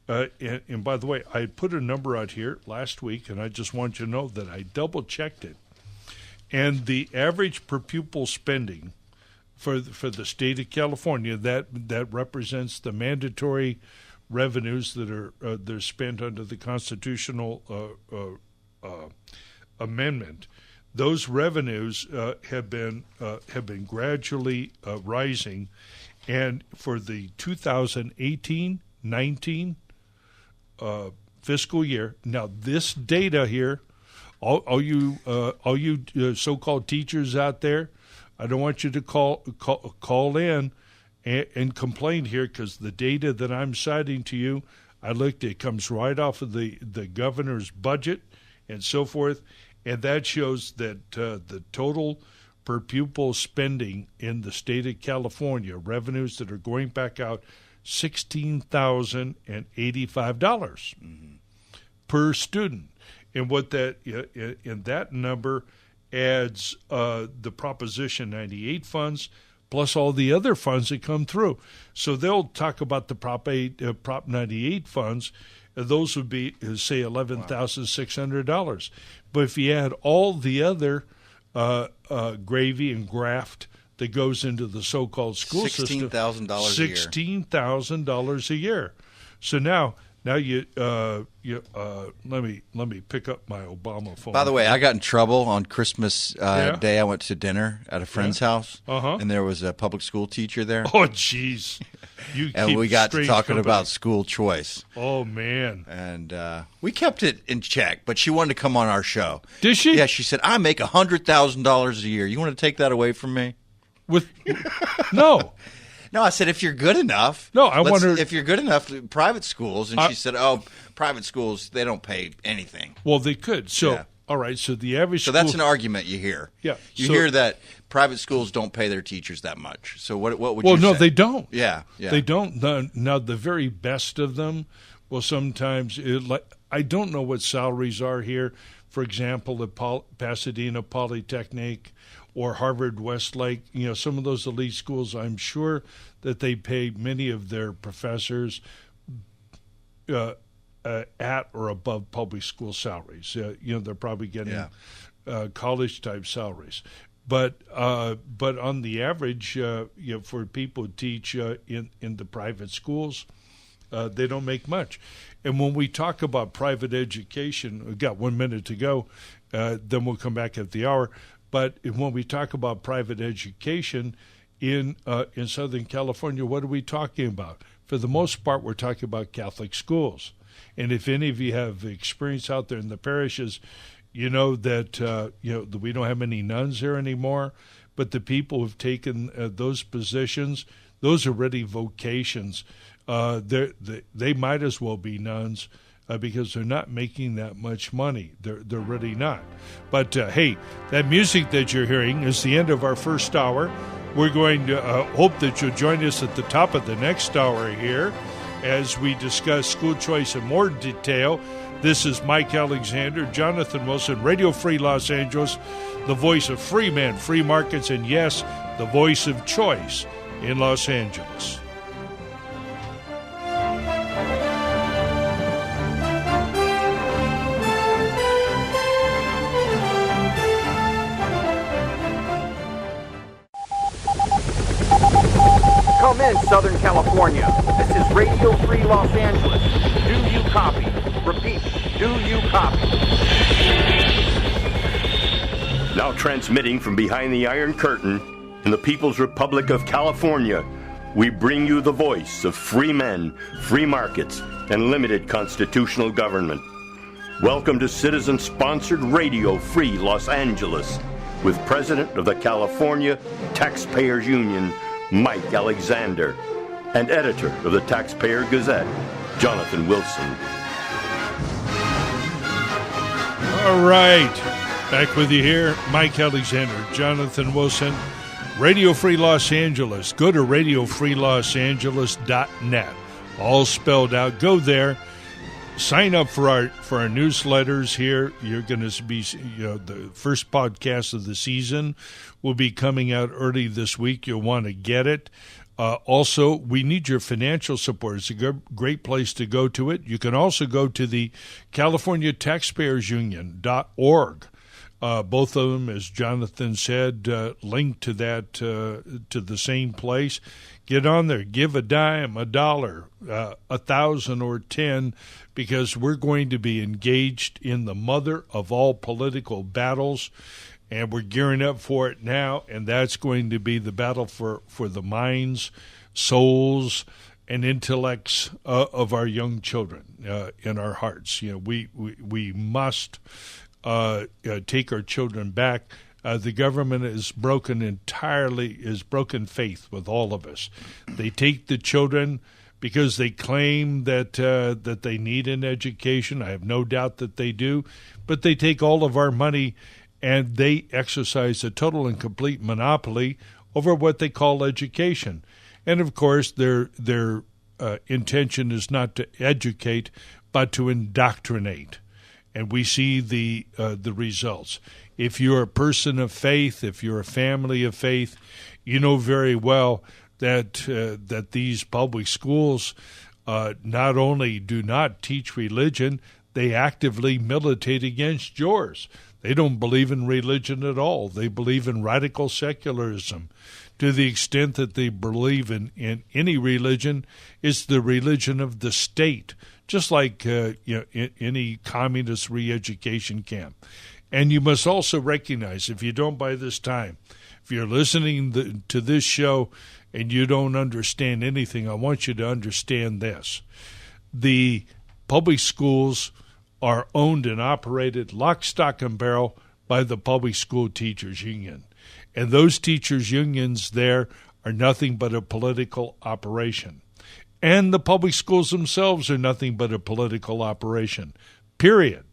and by the way, I put a number out here last week, and I just want you to know that I double-checked it. And the average per pupil spending for the state of California, that represents the mandatory revenues that are they're spent under the constitutional amendment. Those revenues have been gradually rising, and for the 2018-19 fiscal year. Now, this data here, all you so-called teachers out there, I don't want you to call in and complain here, because the data that I'm citing to you, I looked, it comes right off of the governor's budget and so forth, and that shows that the total per pupil spending in the state of California, revenues that are going back out, $16,085 per student. And what that in that number adds the Proposition 98 funds, plus all the other funds that come through. So they'll talk about the Prop 98 funds. Those would be, say, $11,600. But if you add all the other gravy and graft that goes into the so-called school system, $16,000 a year. So now you let me pick up my Obama phone. By the way, I got in trouble on Christmas Day. I went to dinner at a friend's house, and there was a public school teacher there. Oh, jeez. And we got to talking about school choice. Oh, man. And we kept it in check, but she wanted to come on our show. Did she? Yeah, she said, I make $100,000 a year. You want to take that away from me? No. No, I said, if you're good enough. No, I wonder if you're good enough, private schools. And she said, private schools, they don't pay anything. Well, they could. So, yeah. All right, so the average So that's an argument you hear. Yeah. You hear that private schools don't pay their teachers that much. So what would you say? Well, no, they don't. Yeah. They don't. Now, the very best of them will sometimes, I don't know what salaries are here. For example, at Pasadena Polytechnic or Harvard Westlake, some of those elite schools, I'm sure that they pay many of their professors at or above public school salaries. They're probably getting college-type salaries. But on the average, for people who teach in the private schools, they don't make much. And when we talk about private education, we've got 1 minute to go, then we'll come back at the hour. But when we talk about private education in Southern California, what are we talking about? For the most part, we're talking about Catholic schools. And if any of you have experience out there in the parishes, you know that we don't have any nuns there anymore. But the people who've taken those positions, those are really vocations. They might as well be nuns. Because they're not making that much money. They're really not. But, hey, that music that you're hearing is the end of our first hour. We're going to hope that you'll join us at the top of the next hour here as we discuss school choice in more detail. This is Mike Alexander, Jonathan Wilson, Radio Free Los Angeles, the voice of free men, free markets, and, yes, the voice of choice in Los Angeles. Come in, Southern California. This is Radio Free Los Angeles. Do you copy? Repeat, do you copy? Now transmitting from behind the Iron Curtain in the People's Republic of California, we bring you the voice of free men, free markets, and limited constitutional government. Welcome to citizen-sponsored Radio Free Los Angeles with President of the California Taxpayers Union, Mike Alexander, and editor of the Taxpayer Gazette, Jonathan Wilson. All right, back with you here, Mike Alexander, Jonathan Wilson, Radio Free Los Angeles. Go to radiofreelosangeles.net, all spelled out. Go there. Sign up for our newsletters here. You're going to be, the first podcast of the season will be coming out early this week. You'll want to get it. Also, we need your financial support. It's a great place to go to it. You can also go to the California Taxpayers Union.org. Both of them, as Jonathan said, linked to that, to the same place. Get on there. Give a dime, $1, 1,000 or 10, because we're going to be engaged in the mother of all political battles, and we're gearing up for it now, and that's going to be the battle for the minds, souls, and intellects of our young children in our hearts. We must take our children back. The government is broken faith with all of us. They take the children because they claim that they need an education. I have no doubt that they do, but they take all of our money and they exercise a total and complete monopoly over what they call education. And of course, their intention is not to educate, but to indoctrinate. And we see the results. If you're a person of faith, if you're a family of faith, you know very well that these public schools not only do not teach religion, they actively militate against yours. They don't believe in religion at all. They believe in radical secularism. To the extent that they believe in any religion, it's the religion of the state, just like any communist re-education camp. And you must also recognize, if you don't by this time, if you're listening to this show and you don't understand anything, I want you to understand this. The public schools are owned and operated lock, stock, and barrel by the Public School Teachers Union. And those teachers' unions there are nothing but a political operation. And the public schools themselves are nothing but a political operation, period.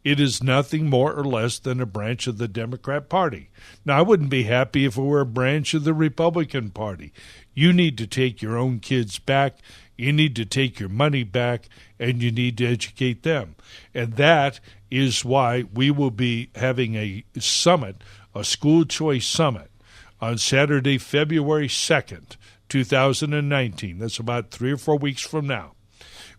It is nothing more or less than a branch of the Democrat Party. Now, I wouldn't be happy if it were a branch of the Republican Party. You need to take your own kids back, you need to take your money back, and you need to educate them. And that is why we will be having a summit, a school choice summit, on Saturday, February 2nd, 2019. That's about 3 or 4 weeks from now.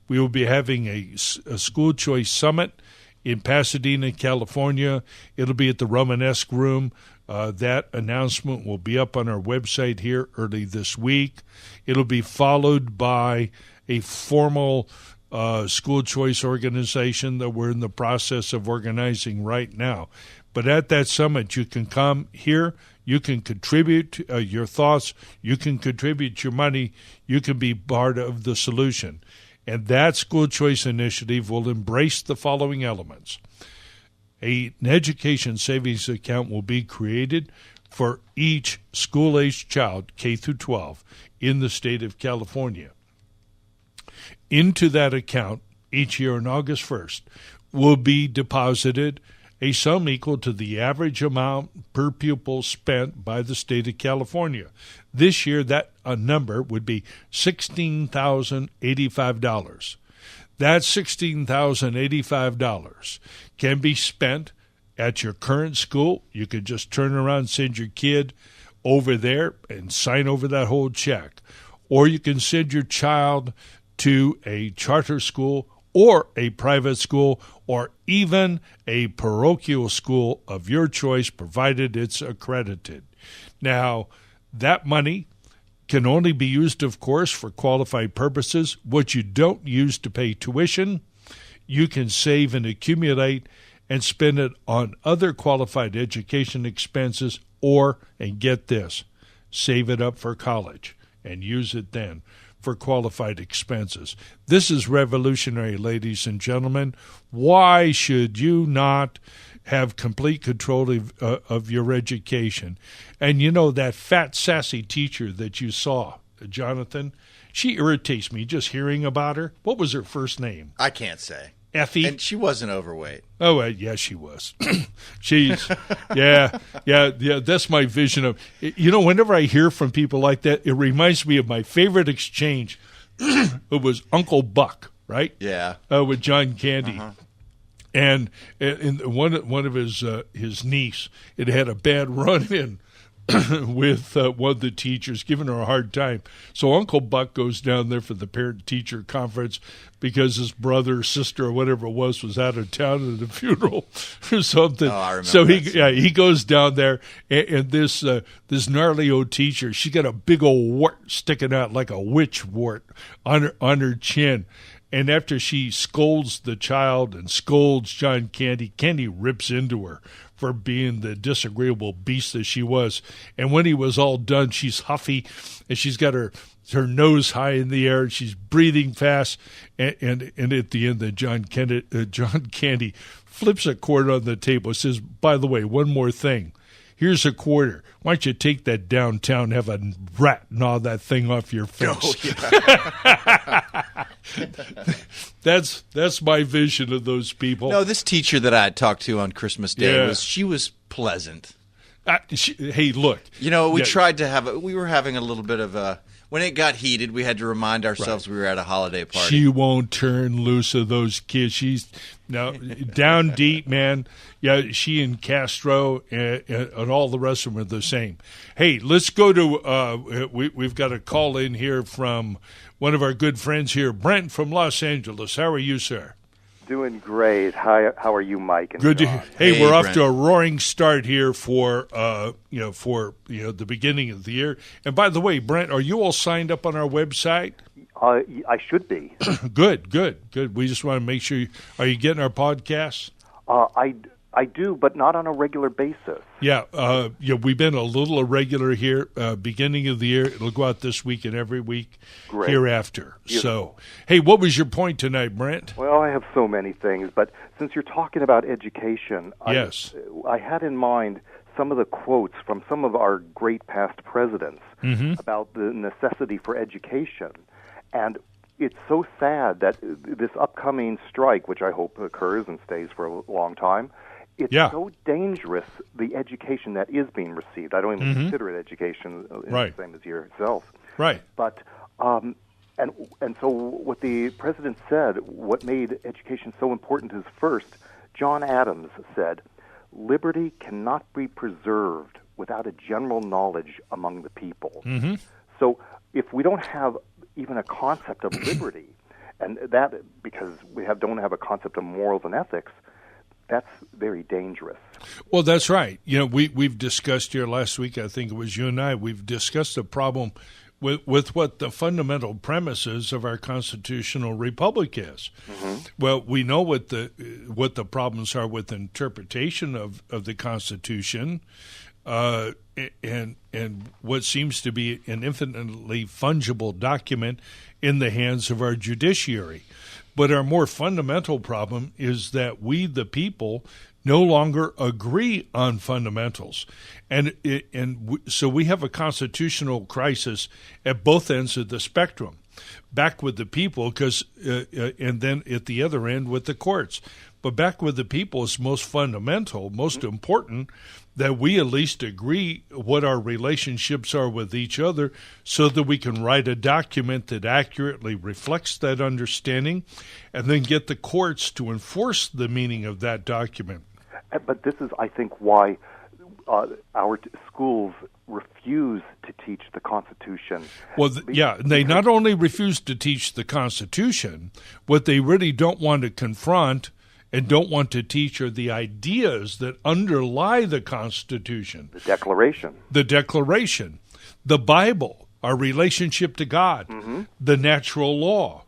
We will be having a school choice summit in Pasadena, California. It'll be at the Romanesque Room. That announcement will be up on our website here early this week. It'll be followed by a formal school choice organization that we're in the process of organizing right now. But at that summit, you can come here. You can contribute your thoughts. You can contribute your money. You can be part of the solution. And that school choice initiative will embrace the following elements. An education savings account will be created for each school-aged child, K through 12, in the state of California. Into that account, each year on August 1st, will be deposited a sum equal to the average amount per pupil spent by the state of California. This year, that number would be $16,085. That $16,085 can be spent at your current school. You could just turn around and send your kid over there and sign over that whole check. Or you can send your child to a charter school or a private school or even a parochial school of your choice, provided it's accredited. Now, that money can only be used, of course, for qualified purposes. What you don't use to pay tuition, you can save and accumulate and spend it on other qualified education expenses, or, and get this, save it up for college and use it then. for qualified expenses. This is revolutionary, ladies and gentlemen. Why should you not have complete control of your education? And you know, that fat, sassy teacher that you saw, Jonathan, she irritates me just hearing about her. What was her first name? I can't say. Effie? And she wasn't overweight. Oh, yeah, she was. She's, yeah, that's my vision of, you know, whenever I hear from people like that, it reminds me of my favorite exchange. It was Uncle Buck, right? Yeah. With John Candy. And one of his niece, it had a bad run-in with one of the teachers, giving her a hard time. So Uncle Buck goes down there for the parent-teacher conference because his brother or sister or whatever it was out of town at the funeral or something. Oh, I remember. So he goes down there, and this gnarly old teacher, she got a big old wart sticking out like a witch wart on her chin. And after she scolds the child and scolds John Candy, Candy rips into her for being the disagreeable beast that she was. And when he was all done, she's huffy, and she's got her nose high in the air, and she's breathing fast. And at the end, John Candy flips a quarter on the table and says, by the way, one more thing. Here's a quarter. Why don't you take that downtown, have a rat gnaw that thing off your face? Oh, yeah. That's my vision of those people. No, this teacher that I had talked to on Christmas Day, Yeah. she was pleasant. Hey, look. You know, we tried to we were having a little bit of a, when it got heated, we had to remind ourselves we were at a holiday party. She won't turn loose of those kids. She's down deep, man. Yeah, she and Castro and all the rest of them are the same. Hey, let's go to, we've got a call in here from one of our good friends here, Brent from Los Angeles. How are you, sir? Doing great. How are you, Mike? And Good. John? Hey, we're off Brent. to a roaring start here for the beginning of the year. And by the way, Brent, are you all signed up on our website? I should be. Good. We just want to make sure. Are you getting our podcasts? I do, but not on a regular basis. Yeah, we've been a little irregular here. Beginning of the year, it'll go out this week and every week Great. hereafter. Beautiful. So, hey, what was your point tonight, Brent? Well, I have so many things, but since you're talking about education, Yes. I had in mind some of the quotes from some of our great past presidents about the necessity for education. And it's so sad that this upcoming strike, which I hope occurs and stays for a long time, it's so dangerous, the education that is being received. I don't even consider it education Right. the same as yourself. Right. But and so what the president said, what made education so important is first, John Adams said, liberty cannot be preserved without a general knowledge among the people. So if we don't have even a concept of liberty, and that because we don't have a concept of morals and ethics, that's very dangerous. Well, that's right. You know, we've discussed here last week, I think it was you and I, we've discussed the problem with what the fundamental premises of our constitutional republic is. Well, we know what the problems are with interpretation of the Constitution, and what seems to be an infinitely fungible document in the hands of our judiciary. But our more fundamental problem is that we, the people, no longer agree on fundamentals. So we have a constitutional crisis at both ends of the spectrum, back with the people, and then at the other end with the courts. But back with the people is most fundamental, most important, that we at least agree what our relationships are with each other so that we can write a document that accurately reflects that understanding and then get the courts to enforce the meaning of that document. But this is, I think, why our schools refuse to teach the Constitution. Well, they not only refuse to teach the Constitution, what they really don't want to confront and don't want to teach are the ideas that underlie the Constitution. The Declaration. The Declaration, the Bible, our relationship to God, the natural law,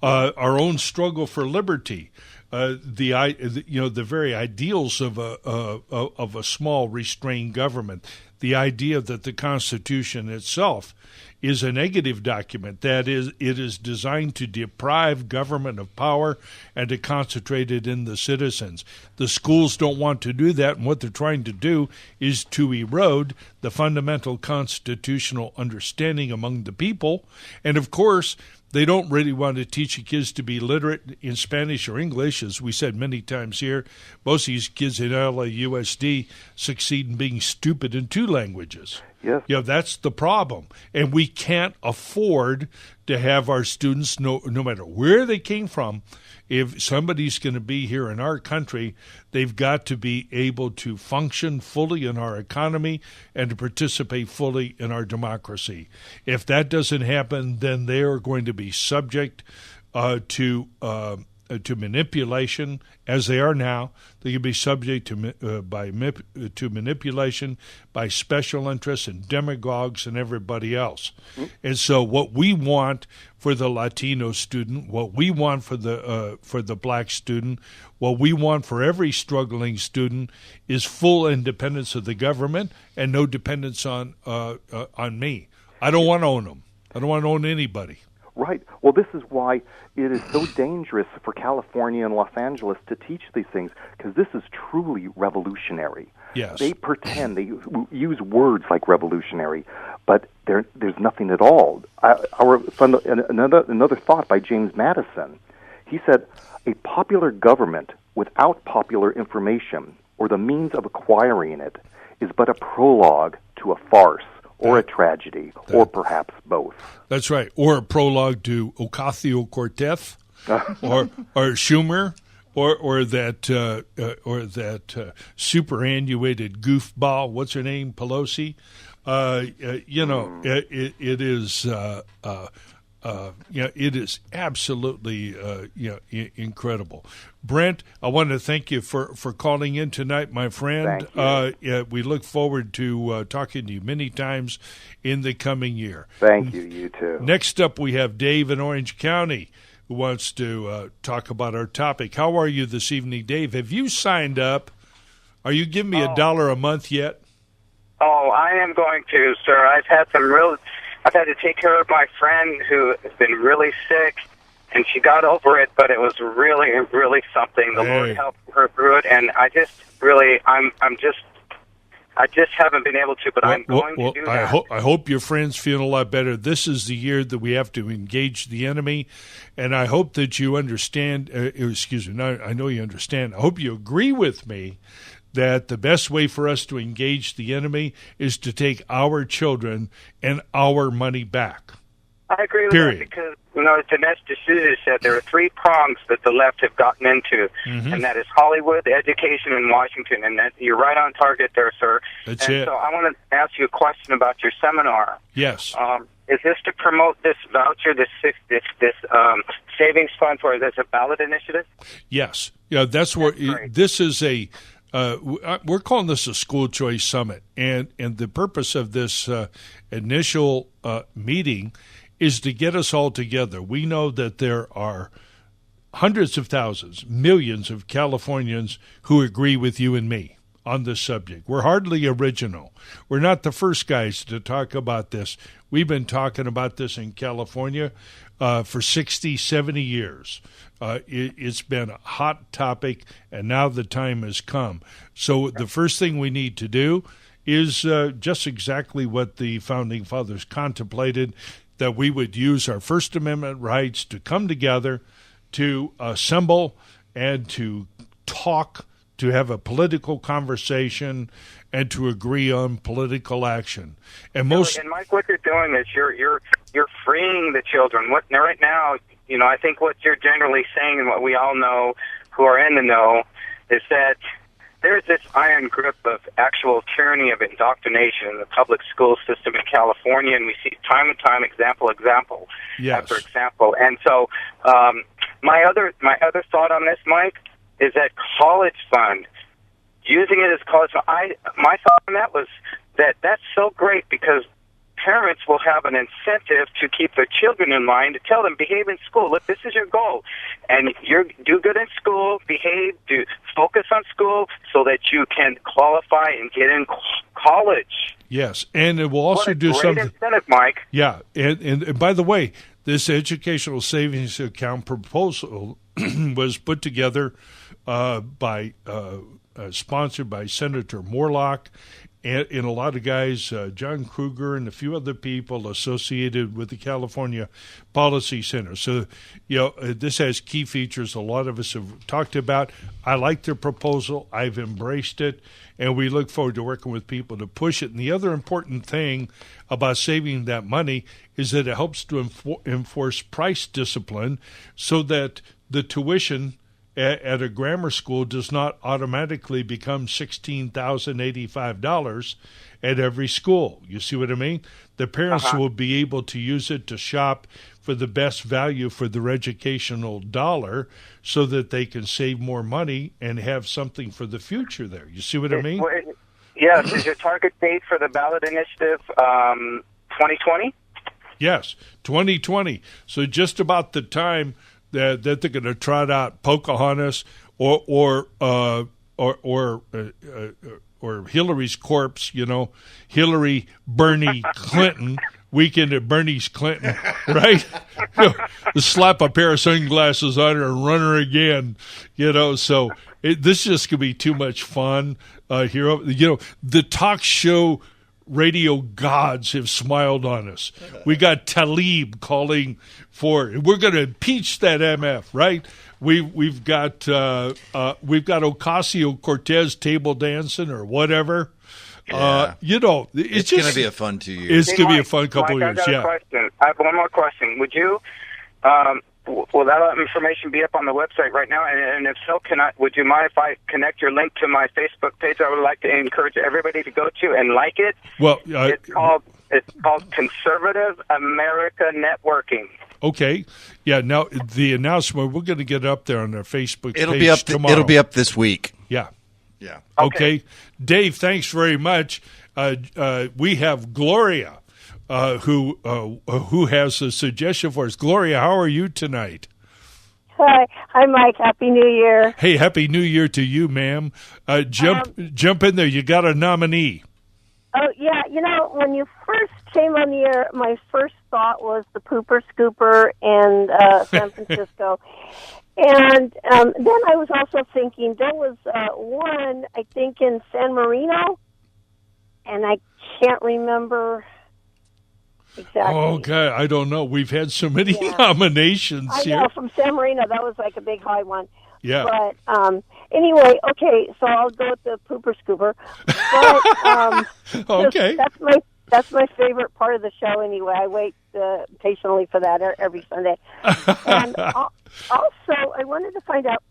our own struggle for liberty, the very ideals of a small restrained government. the idea that the Constitution itself is a negative document. That is, it is designed to deprive government of power and to concentrate it in the citizens. The schools don't want to do that, and what they're trying to do is to erode the fundamental constitutional understanding among the people. And, of course, they don't really want to teach the kids to be literate in Spanish or English, as we said many times here. Most of these kids in LAUSD succeed in being stupid in 2 languages. Yes. That's the problem. And we can't afford to have our students, no matter where they came from, if somebody's going to be here in our country, they've got to be able to function fully in our economy and to participate fully in our democracy. If that doesn't happen, then they are going to be subject to manipulation, as they are now. They can be subject to manipulation by special interests and demagogues and everybody else. And so, what we want for the Latino student, what we want for the black student, what we want for every struggling student is full independence of the government and no dependence on me. I don't want to own them. I don't want to own anybody. Right. Well, this is why it is so dangerous for California and Los Angeles to teach these things, because this is truly revolutionary. Yes. They pretend, they use words like revolutionary, but there's nothing at all. Another thought by James Madison. He said, a popular government without popular information or the means of acquiring it is but a prologue to a farce, or a tragedy, or perhaps both. That's right. Or a prologue to Ocasio-Cortez, or Schumer, or that superannuated goofball. What's her name? Pelosi. It is. It is absolutely incredible. Brent, I want to thank you for calling in tonight, my friend. Thank you. We look forward to talking to you many times in the coming year. Thank you. You too. Next up, we have Dave in Orange County who wants to talk about our topic. How are you this evening, Dave? Have you signed up? Are you giving me $1 a month yet? Oh, I am going to, sir. I've had to take care of my friend who has been really sick, and she got over it, but it was really, really something. The Lord helped her through it, and I just haven't been able to, but I'm going to do that. I hope your friend's feeling a lot better. This is the year that we have to engage the enemy, and I hope that you understand, I know you understand. I hope you agree with me that the best way for us to engage the enemy is to take our children and our money back. I agree with that because, as Dinesh D'Souza said, there are 3 prongs that the left have gotten into, and that is Hollywood, education, and Washington. And that you're right on target there, sir. That's it. So I want to ask you a question about your seminar. Yes. Is this to promote this voucher, this savings fund for this a ballot initiative? Yes. Yeah, that's where this is a. We're calling this a school choice summit, and the purpose of this initial meeting is to get us all together. We know that there are hundreds of thousands, millions of Californians who agree with you and me on this subject. We're hardly original. We're not the first guys to talk about this. We've been talking about this in California for 60, 70 years. It's been a hot topic, and now the time has come. So the first thing we need to do is just exactly what the Founding Fathers contemplated, that we would use our First Amendment rights to come together, to assemble, and to talk, to have a political conversation, and to agree on political action. And Mike, what you're doing is you're freeing the children. Right now, I think what you're generally saying, and what we all know who are in the know, is that there's this iron grip of actual tyranny of indoctrination in the public school system in California, and we see time and time example after example. And so my other thought on this, Mike, is that college fund, using it as college fund. My thought on that was that that's so great because parents will have an incentive to keep their children in line, to tell them, behave in school. Look, this is your goal. And do good in school, behave, focus on school so that you can qualify and get in college. Yes, and it will also do great something. Incentive, Mike. Yeah, and by the way, this educational savings account proposal was put together sponsored by Senator Morlock and a lot of guys, John Kruger and a few other people associated with the California Policy Center. So, this has key features a lot of us have talked about. I like their proposal. I've embraced it, and we look forward to working with people to push it. And the other important thing about saving that money is that it helps to enforce price discipline so that the tuition at a grammar school does not automatically become $16,085 at every school. You see what I mean? The parents will be able to use it to shop for the best value for their educational dollar so that they can save more money and have something for the future there. You see what I mean? Yes. Is your target date for the ballot initiative 2020? Yes, 2020. So just about the time that they're going to trot out Pocahontas or Hillary's corpse, Hillary, Bernie Clinton, weekend at Bernie's Clinton, right? Slap a pair of sunglasses on her and run her again, So this just could be too much fun here. The talk show radio gods have smiled on us. We got Talib calling for. We're going to impeach that MF, right? We've got Ocasio-Cortez table dancing or whatever. Yeah. It's going to be a fun 2 years. It's going to be a fun couple of years. I have one more question. Would you? Will that information be up on the website right now? And if so, would you mind if I connect your link to my Facebook page? I would like to encourage everybody to go to and like it. Well, it's called Conservative America Networking. Okay. Yeah. Now the announcement, we're going to get up there on our Facebook page tomorrow. It'll be up this week. Yeah. Yeah. Okay. Dave, thanks very much. We have Gloria. Who has a suggestion for us. Gloria, how are you tonight? Hi, Mike. Happy New Year. Hey, Happy New Year to you, ma'am. Jump in there. You got a nominee. Oh, yeah. When you first came on the air, my first thought was the Pooper Scooper in San Francisco. And then I was also thinking there was one, I think, in San Marino, and I can't remember exactly. Okay, I don't know. We've had so many nominations I here. know, from San Marino, that was like a big high one. Yeah. But anyway, okay, so I'll go with the Pooper Scooper. But okay. That's my favorite part of the show anyway. I wait patiently for that every Sunday. And also, I wanted to find out,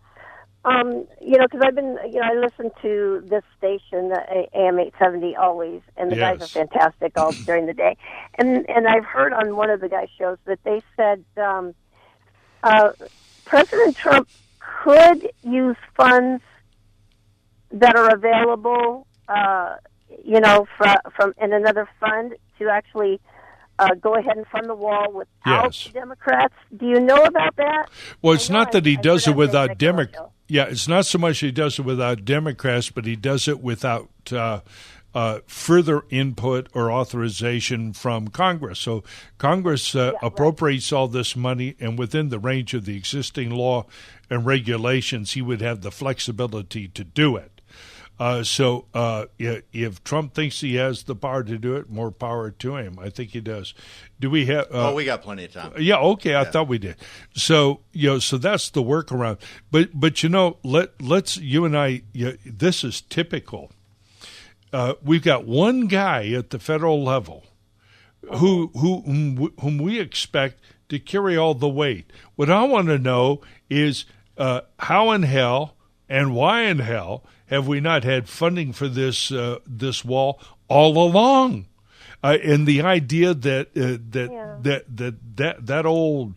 because I've been, I listen to this station, AM 870, always, and the guys are fantastic all during the day. And I've heard on one of the guys' shows that they said President Trump could use funds that are available, from in another fund to actually go ahead and fund the wall without the Democrats. Do you know about that? Well, it's not that he does it without Democrats. Yeah, it's not so much he does it without Democrats, but he does it without further input or authorization from Congress. So Congress appropriates all this money, and within the range of the existing law and regulations, he would have the flexibility to do it. So if Trump thinks he has the power to do it, more power to him. I think he does. Do we have? We got plenty of time. Yeah. Okay. I thought we did. So so that's the workaround. But let's you and I. This is typical. We've got one guy at the federal level whom we expect to carry all the weight. What I want to know is how in hell and why in hell have we not had funding for this wall all along? And the idea that old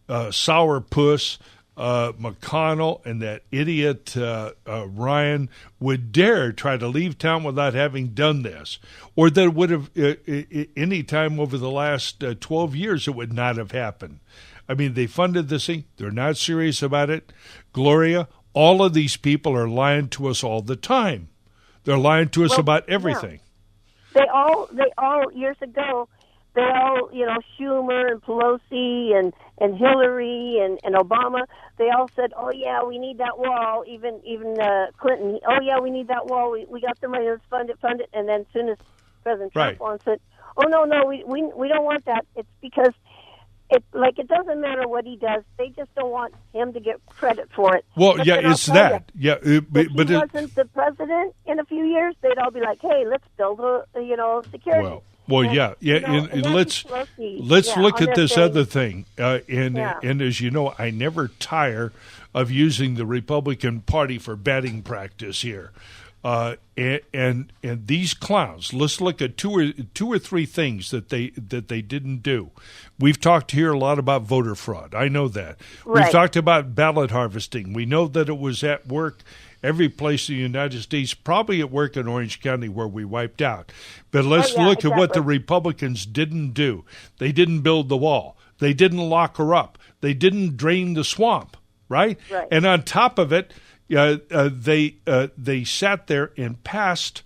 sourpuss McConnell and that idiot Ryan would dare try to leave town without having done this, or that it would have any time over the last 12 years it would not have happened. I mean, they funded this thing. They're not serious about it. Gloria, all of these people are lying to us all the time. They're lying to us about everything. Yeah. They all years ago, they all, Schumer and Pelosi and Hillary and Obama, they all said, "Oh yeah, we need that wall." Even Clinton, "Oh yeah, we need that wall. We got the money. Let's fund it." And then as soon as President Trump wants it, "Oh no, we don't want that." It's because it doesn't matter what he does. They just don't want him to get credit for it. Well, but yeah, it's that. If he wasn't the president in a few years, they'd all be like, "Hey, let's build a security." Well, yeah. And let's look at this other thing. And as you know, I never tire of using the Republican Party for batting practice here. And these clowns. Let's look at two or three things that they didn't do. We've talked here a lot about voter fraud. I know that. Right. We've talked about ballot harvesting. We know that it was at work every place in the United States, probably at work in Orange County where we wiped out. But let's look at what the Republicans didn't do. They didn't build the wall. They didn't lock her up. They didn't drain the swamp, right? And on top of it, they sat there and passed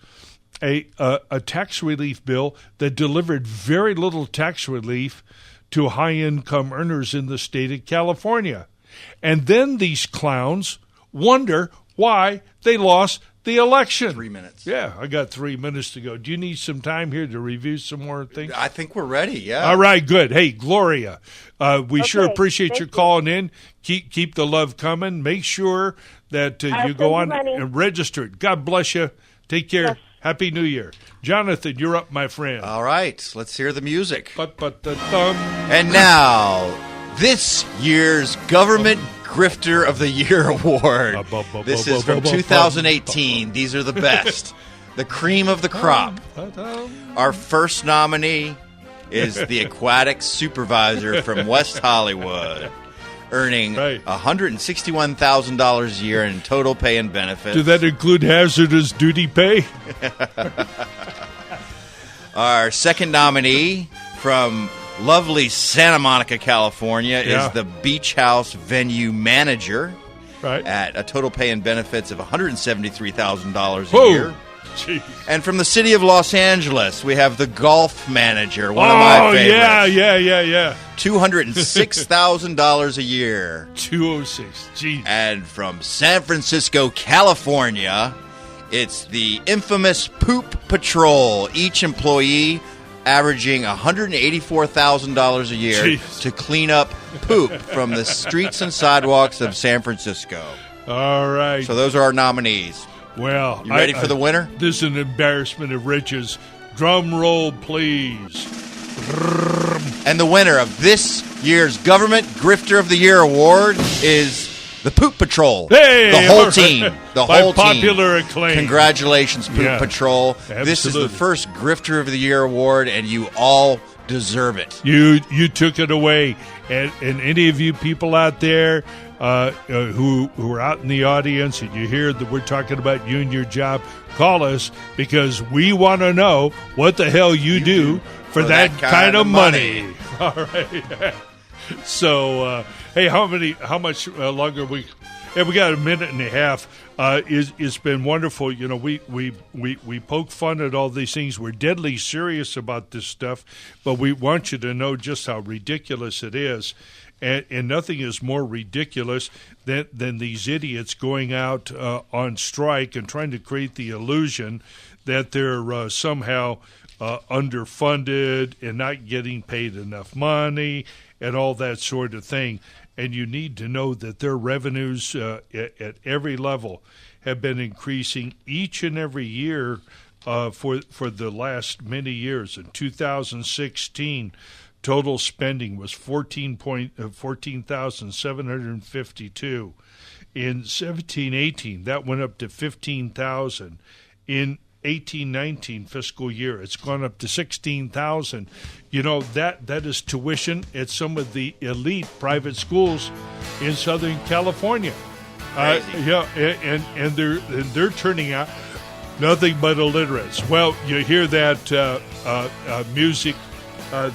a tax relief bill that delivered very little tax relief to high-income earners in the state of California. And then these clowns wonder why they lost the election. 3 minutes. Yeah, I got 3 minutes to go. Do you need some time here to review some more things? I think we're ready, yeah. All right, good. Hey, Gloria, we sure appreciate you calling in. Keep the love coming. Make sure that you go on and register. God bless you. Take care. Yes. Happy New Year. Jonathan, you're up, my friend. All right, let's hear the music. But-but-the-thumb. And now, this year's Government Grifter of the Year Award. This is from 2018. These are the best. The cream of the crop. Our first nominee is the aquatic supervisor from West Hollywood, earning $161,000 a year in total pay and benefits. Does that include hazardous duty pay? Our second nominee from lovely Santa Monica, California, is the Beach House venue manager at a total pay and benefits of $173,000 a year. Jeez. And from the city of Los Angeles, we have the golf manager, one of my favorites. Yeah. $206,000 a year. 206, jeez. And from San Francisco, California, it's the infamous Poop Patrol. Each employee averaging $184,000 a year to clean up poop from the streets and sidewalks of San Francisco. All right. So those are our nominees. Well, you ready for the winner? This is an embarrassment of riches. Drum roll, please. And the winner of this year's Government Grifter of the Year Award is the Poop Patrol. Hey, the whole team. The whole team. Popular acclaim. Congratulations, Poop Patrol. Absolutely. This is the first Grifter of the Year Award, and you all deserve it. You took it away. And any of you people out there who are out in the audience and you hear that we're talking about you and your job, call us because we want to know what the hell you do for that kind of money. All right. So, hey, how much longer we got a minute and a half. It's been wonderful. You know, we poke fun at all these things. We're deadly serious about this stuff, but we want you to know just how ridiculous it is. And nothing is more ridiculous than these idiots going out on strike and trying to create the illusion that they're somehow underfunded and not getting paid enough money and all that sort of thing. And you need to know that their revenues at every level have been increasing each and every year for the last many years. In 2016, total spending was $14,752. In 17-18, that went up to $15,000. In 18-19 fiscal year. It's gone up to $16,000. You know, that is tuition at some of the elite private schools in Southern California. And they're turning out nothing but illiterates. Well, you hear that music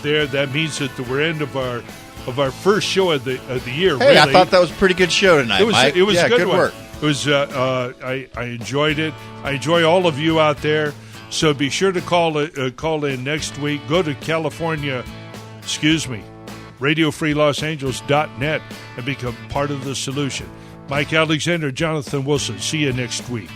there. That means that we're end of our first show of the year. Hey, really. I thought that was a pretty good show tonight, Mike. It was yeah, a good work. It was. I enjoyed it. I enjoy all of you out there. So be sure to call in next week. Go to RadioFreeLosAngeles.net and become part of the solution. Mike Alexander, Jonathan Wilson. See you next week.